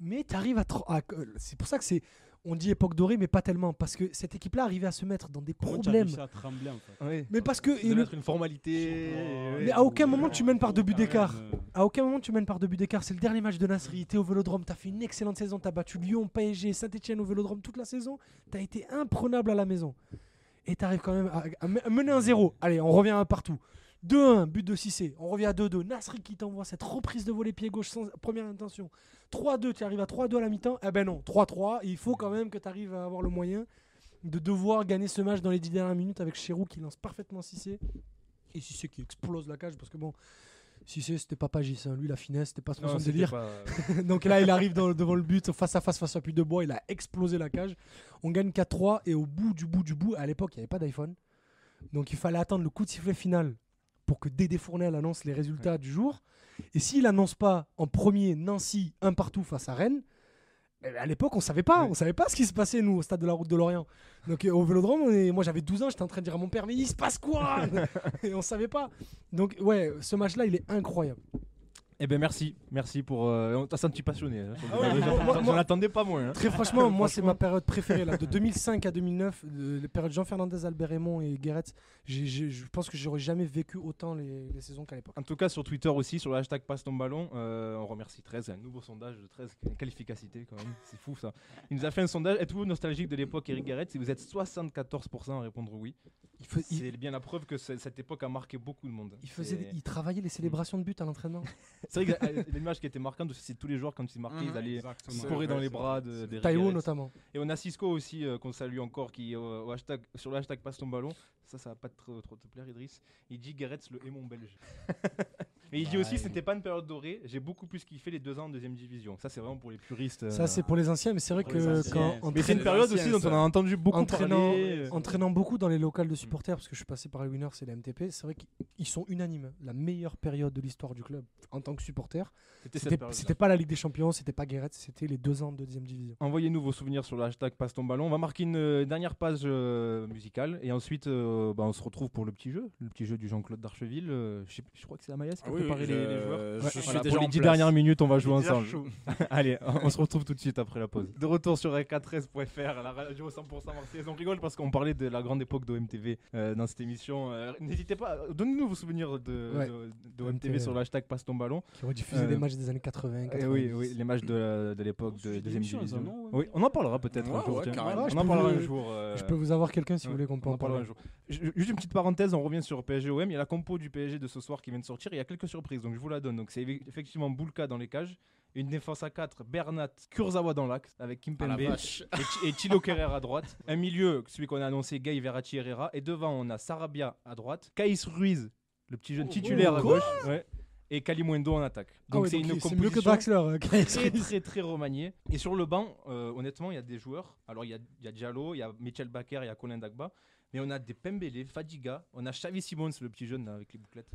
Mais tu arrives c'est pour ça que on dit époque dorée, mais pas tellement. Parce que cette équipe-là arrivait à se mettre dans des problèmes. À trembler en fait. Ouais. Mais parce que. Ça devait être une formalité. Mais à aucun moment tu mènes par 2 buts d'écart. À aucun moment tu mènes par 2 buts d'écart. C'est le dernier match de Nasri. T'es au Vélodrome. T'as fait une excellente saison. T'as battu Lyon, PSG, Saint-Etienne au Vélodrome toute la saison. T'as été imprenable à la maison. Et t'arrives quand même à mener 1-0. Allez, on revient à partout. 2-1, but de Cissé. On revient à 2-2. Nasri qui t'envoie cette reprise de volée pied gauche sans première intention. 3-2, tu arrives à 3-2 à la mi-temps. Eh ben non, 3-3. Il faut quand même que tu arrives à avoir le moyen de devoir gagner ce match dans les 10 dernières minutes avec Chérou qui lance parfaitement Cissé. Et Cissé qui explose la cage parce que bon, Cissé c'était pas Pagis. Hein. Lui, la finesse, c'était pas son délire. Donc là, il arrive devant le but, face à Puy de Bois. Il a explosé la cage. On gagne 4-3 et au bout du bout, à l'époque, il n'y avait pas d'iPhone. Donc il fallait attendre le coup de sifflet final pour que Dédé Fournel annonce les résultats du jour. Et s'il n'annonce pas en premier Nancy 1 partout face à Rennes, à l'époque on savait pas ce qui se passait nous au stade de la Route de Lorient. Donc au Vélodrome, moi j'avais 12 ans, j'étais en train de dire à mon père mais il se passe quoi et on savait pas. Donc ouais, ce match-là il est incroyable. Eh ben merci pour. On t'a senti passionné. Hein, moi, j'en attendais pas moins. Hein. Très franchement, moi c'est ma période préférée là, de 2005 à 2009, la période Jean Fernandez, Albert Raymond et Guéret. Je pense que j'aurais jamais vécu autant les saisons qu'à l'époque. En tout cas sur Twitter aussi, sur le hashtag Passe ton ballon, on remercie 13, un nouveau sondage de 13, qualificacité quand même, c'est fou ça. Il nous a fait un sondage, êtes-vous nostalgique de l'époque Eric Guéret? Si vous êtes 74% à répondre oui. C'est bien la preuve que cette époque a marqué beaucoup de monde. Il travaillait les célébrations de but à l'entraînement. C'est vrai que l'image qui était marquante, c'est tous les joueurs quand ils marquaient, ils allaient courir dans les bras d'Eric Taïwo Guéret. notamment. Et on a Cisco aussi qu'on salue encore qui sur le hashtag Passe ton ballon. Ça va pas trop te plaire Idriss. Il dit Guéret le aimant belge. Et il dit Ouais, aussi, ce n'était pas une période dorée. J'ai beaucoup plus kiffé les 2 ans en deuxième division. Ça, c'est vraiment pour les puristes. Ça, c'est pour les anciens, mais c'est vrai Pour les que anciens. quand Mais c'est une les période anciens, aussi dont ça. on a entendu beaucoup entraînant, parler. entraînant beaucoup dans les locales de supporters, parce que je suis passé par les Winners et les MTP, c'est vrai qu'ils sont unanimes. La meilleure période de l'histoire du club en tant que supporter, C'était cette c'était période-là. c'était pas la Ligue des Champions, c'était pas Guéret, c'était les 2 ans de deuxième division. Envoyez-nous vos souvenirs sur le hashtag Passe ton ballon. On va marquer une dernière page musicale et ensuite on se retrouve pour le petit jeu du Jean-Claude Darcheville. Je crois que c'est Amaïs qui a préparé les joueurs. Je suis Voilà, déjà pour les en 10 place. dernières minutes, on va jouer Déjà ensemble. chaud. Allez, on se retrouve tout de suite après la pause. De retour sur rk13.fr, la radio 100% marseillaise. On rigole parce qu'on parlait de la grande époque d'OMTV dans cette émission. N'hésitez pas, donnez-nous vos souvenirs de OMTV sur le hashtag Passe ton ballon. Qui rediffusait des matchs des années 80, 90. Oui, les matchs de l'époque de Suite deuxième d'émission, division. ça, non, Oui, on en parlera peut-être un Ouais, jour. ouais, tiens. carrément. je On en peux parlera vous- un jour. Je peux vous avoir quelqu'un si vous voulez qu'on on en parlera un parle. jour. Juste une petite parenthèse, on revient sur PSG-OM. Il y a la compo du PSG de ce soir qui vient de sortir. Il y a quelques surprises, donc je vous la donne. Donc c'est effectivement Boulka dans les cages. Une défense à 4, Bernat, Kurzawa dans l'axe avec Ah, la Kimpembe vache. et Thilo Kerrer à droite. Un milieu, celui qu'on a annoncé, Gay Verratti Herrera. Et devant, on a Sarabia à droite, Kaïs Ruiz, le petit jeune titulaire à gauche. Ouais. Et Kalimundo en attaque. Donc c'est une c'est mieux que composition Draxler. très remaniée. Et sur le banc, honnêtement, il y a des joueurs. Alors il y a Diallo, il y a Michel Baker, il y a Colin Dagba. Mais on a des Pembele, Fadiga, on a Xavi Simons, le petit jeune là, avec les bouclettes.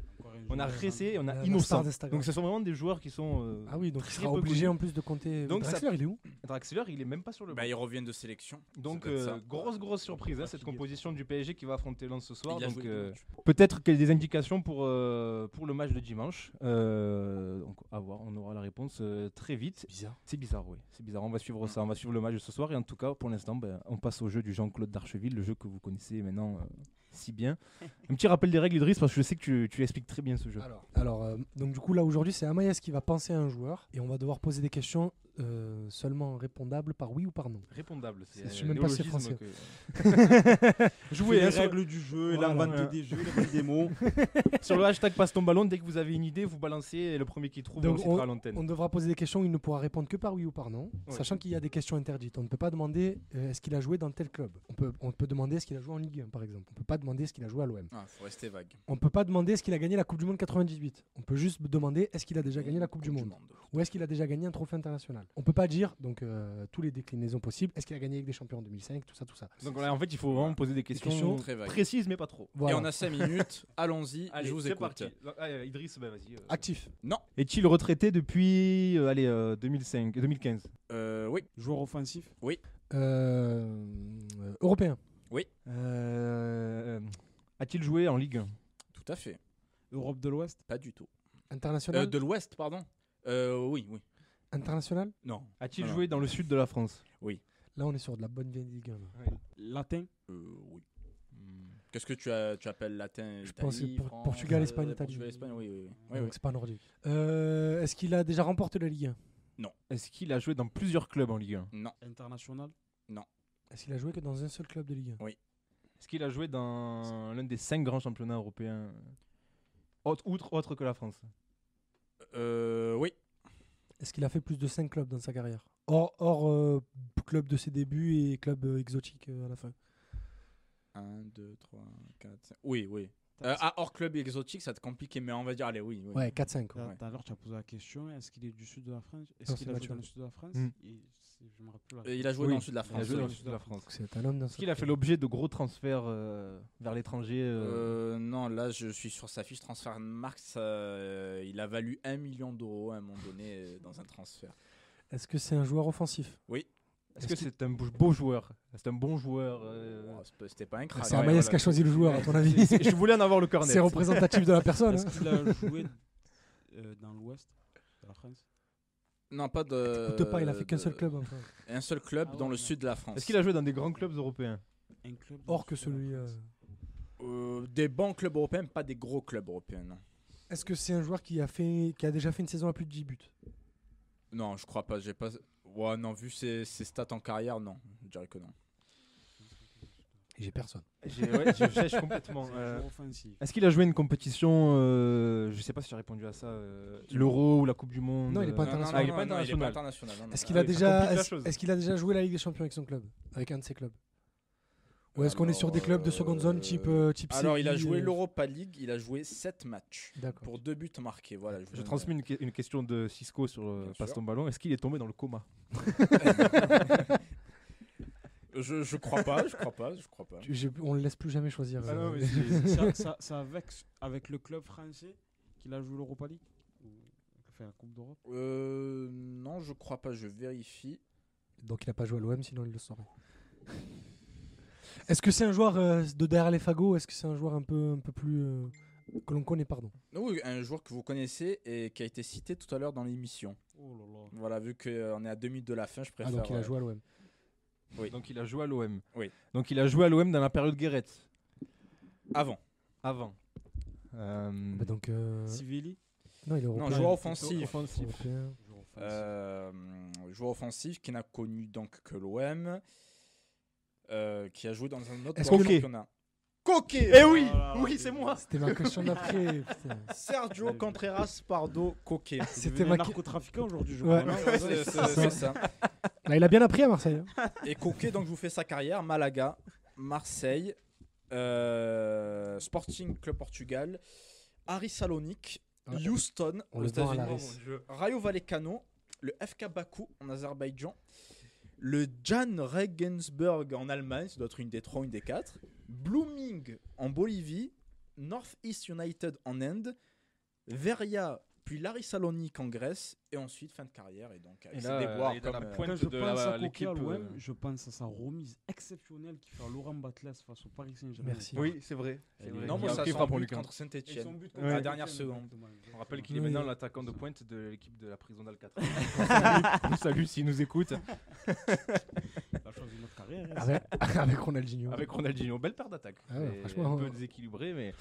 On a Ressé et on a La Innocent. star d'Instagram. Donc ce sont vraiment des joueurs qui sont. Ah oui, donc il très sera peu obligé connus. en plus de compter. Donc ça- Draxler, il est où? Draxler, il est même pas sur le banc. Bah, ils reviennent de sélection. Donc Ça doit être ça. grosse surprise, cette composition du PSG qui va affronter Lens ce soir. Il a Donc joué deux matchs. peut-être qu'il y a des indications pour le match de dimanche. Donc à voir, on aura la réponse très vite. Bizarre. C'est bizarre, oui. C'est bizarre. On va suivre ça, on va suivre le match de ce soir. Et en tout cas, pour l'instant, on passe au jeu du Jean-Claude Darcheville, le jeu que vous connaissez maintenant si bien. Un petit rappel des règles, Idriss, parce que je sais que tu expliques très bien ce jeu. Alors, donc du coup là aujourd'hui c'est Amaïs qui va penser à un joueur et on va devoir poser des questions seulement répondables par oui ou par non. Répondable, Je c'est sais même pas si c'est néologisme français. Jouez les hein, sur, règles du jeu, Voilà. l'inventer des jeux, l'inventer des mots. sur le hashtag Passe ton ballon. Dès que vous avez une idée, vous balancez et le premier qui trouve, Donc, on le citera à l'antenne. On devra poser des questions où il ne pourra répondre que par oui ou par non, Ouais. sachant qu'il y a des questions interdites. On ne peut pas demander est-ce qu'il a joué dans tel club. On peut demander est-ce qu'il a joué en Ligue 1 par exemple. On ne peut pas demander est-ce qu'il a joué à l'OM. Ah, faut rester vague. On ne peut pas demander est-ce qu'il a gagné la Coupe du Monde 98. On peut juste demander est-ce qu'il a déjà gagné la Coupe du Monde ou est-ce qu'il a déjà gagné un trophée international. On peut pas dire donc tous les déclinaisons possibles. Est-ce qu'il a gagné avec des champions en 2005, tout ça. Donc voilà, en fait, il faut vraiment poser des questions questions très vagues. précises, mais pas trop. Voilà. Et on a 5 minutes. Allons-y. Allez, je vous c'est écoute. parti. Idriss, vas-y. Actif. Non. Est-il retraité depuis 2015 Oui. Joueur offensif. Européen. A-t-il joué en Ligue 1 Tout à fait. Europe de l'Ouest. Pas du tout. International. De l'Ouest, pardon. Oui. International. Non. A-t-il Non, joué dans le sud de la France Là on est sur de la bonne vieille Ligue 1. là. Latin. Oui. Qu'est-ce que tu appelles latin? Je pense Italie, que France, Portugal, Espagne, Italie. Portugal, Espagne, oui. Donc c'est pas nordique. Est-ce qu'il a déjà remporté la Ligue 1? Est-ce qu'il a joué dans plusieurs clubs en Ligue 1 Non. International. Est-ce qu'il a joué que dans un seul club de Ligue 1? Est-ce qu'il a joué dans l'un des 5 grands championnats européens autre que la France Oui. Est-ce qu'il a fait plus de 5 clubs dans sa carrière? Hors club de ses débuts et club exotique à la fin. 1, 2, 3, 4, 5. Oui. Hors club exotique, ça te compliqué, mais on va dire, allez, oui. Ouais, 4-5. Tout Ouais. à l'heure, tu as posé la question est-ce qu'il est du sud de la France? Non, Est-ce qu'il c'est a joué Mathieu. dans le sud de la France? Il a joué dans le sud de la Il a France. joué dans oui. le sud de la France. C'est un homme d'un Est-ce qu'il a fait l'objet de gros transferts vers l'étranger Non, là je suis sur sa fiche transfert Marx. Il a valu 1 million d'euros à un moment donné dans un transfert. Est-ce que c'est un joueur offensif? Est-ce que c'est un beau joueur C'est un bon joueur C'était pas un crack. C'est Amaïs qui a choisi le joueur, à ton avis. Je voulais en avoir le cornet. C'est représentatif de la personne. Est-ce hein. qu'il a joué dans l'Ouest de la France? Non, pas de. T'écoutes pas, il a fait qu'un seul club. Enfin. Un seul club Ah ouais, dans le non. sud de la France. Est-ce qu'il a joué dans des grands clubs européens Un club Hors dans que le sud de la celui. France. Des bons clubs européens, pas des gros clubs européens, non. Est-ce que c'est un joueur qui a déjà fait une saison à plus de 10 buts? Non, je crois pas. J'ai pas. Ouais, non, vu ses stats en carrière, non. Je dirais que non. Et j'ai personne. Je cherche complètement. C'est un joueur offensif. Est-ce qu'il a joué une compétition je sais pas si j'ai répondu à ça. L'Euro ou la Coupe du Monde Non, il est pas international. Ah, il est pas international. international. Non, non. Est-ce qu'il Ah a oui, ça déjà, complique la est-ce chose. est-ce qu'il a déjà joué la Ligue des Champions avec son club, avec un de ses clubs? Ou est-ce qu'on est sur des clubs de seconde zone type Alors, il a Séville, joué l'Europa League, il a joué 7 matchs D'accord. pour 2 buts marqués. Voilà, Je transmets une question de Cisco sur Bien Passe sûr. ton ballon. Est-ce qu'il est tombé dans le coma? Je crois pas. On le laisse plus jamais choisir. Ah non, mais C'est avec le club français qu'il a joué l'Europa League ou qu'il a fait la Coupe d'Europe. Non, je crois pas, je vérifie. Donc il n'a pas joué à l'OM, sinon il le saurait. Est-ce que c'est un joueur de derrière les fagots? Est-ce que c'est un joueur un peu plus que l'on connaît, pardon? Oui, un joueur que vous connaissez et qui a été cité tout à l'heure dans l'émission. Oh là là. Voilà, vu qu'on est à 2 minutes de la fin, je Ah, préfère. donc il a joué à l'OM. Oui. Donc il a joué à l'OM. Oui. Donc il a joué à l'OM dans la période Guéret. Avant. Avant. Bah donc, Civilli. non, il est européen. Non, joueur offensif. Offensif. Européen. Joueur offensif qui n'a connu donc que l'OM, qui a joué dans un autre Est-ce grand que- championnat. Coquet. Eh oui, Voilà, oui, c'est c'est moi. C'était ma question d'après. putain. Sergio Contreras Pardo Coquet. C'était un ma narcotrafiquant aujourd'hui, je Ouais. crois. non C'est ça. Là, il a bien appris à Marseille. Hein. Et Coquet, donc je vous fais sa carrière: Malaga, Marseille, Sporting Club Portugal, Aris Salonique, Ouais. Houston, On aux le vend à États-Unis, l'Aris. Rayo Vallecano, le FK Bakou en Azerbaïdjan, le Jan Regensburg en Allemagne, ça doit être une des 3 ou une des 4, Blooming en Bolivie, Northeast United en Inde, Veria puis Laris Salonique en Grèce, et ensuite fin de carrière. Et donc, avec Et ses là, déboires il est dans comme, la pointe Quand je de pense à l'équipe. Coquet à l'OM, je pense à sa remise exceptionnelle qu'il fait à Laurent Batles face au Paris Saint-Germain. Merci. Oui, c'est vrai. Non, moi, ça qui sent frappe pour but Lucas. contre Saint-Etienne. Ouais. À la dernière seconde. On rappelle qu'il est Oui. maintenant l'attaquant de pointe de l'équipe de la prison d'Alcatraz. On salue s'il nous écoute. Il a choisi notre carrière. hein. Avec Ronaldinho. Avec Ronaldinho, belle paire d'attaque. Ah ouais, Et franchement, un peu ouais. déséquilibré, mais.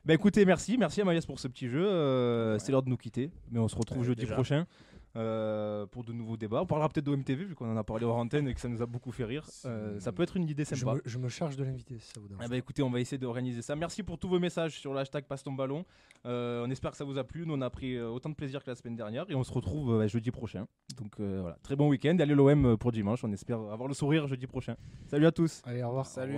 Bah écoutez, merci à Maïs pour ce petit jeu. C'est l'heure de nous quitter, mais on se retrouve jeudi déjà. prochain pour de nouveaux débats. On parlera peut-être d'OMTV vu qu'on en a parlé hors antenne et que ça nous a beaucoup fait rire. Ça peut être une idée sympa. Je me charge de l'inviter si ça vous dérange. Eh ben, écoutez, on va essayer d'organiser ça. Merci pour tous vos messages sur le hashtag Passe ton ballon. On espère que ça vous a plu. Nous, on a pris autant de plaisir que la semaine dernière et on se retrouve jeudi prochain. Donc voilà, très bon week-end. Allez l'OM pour dimanche. On espère avoir le sourire jeudi prochain. Salut à tous. Allez, au revoir. Salut.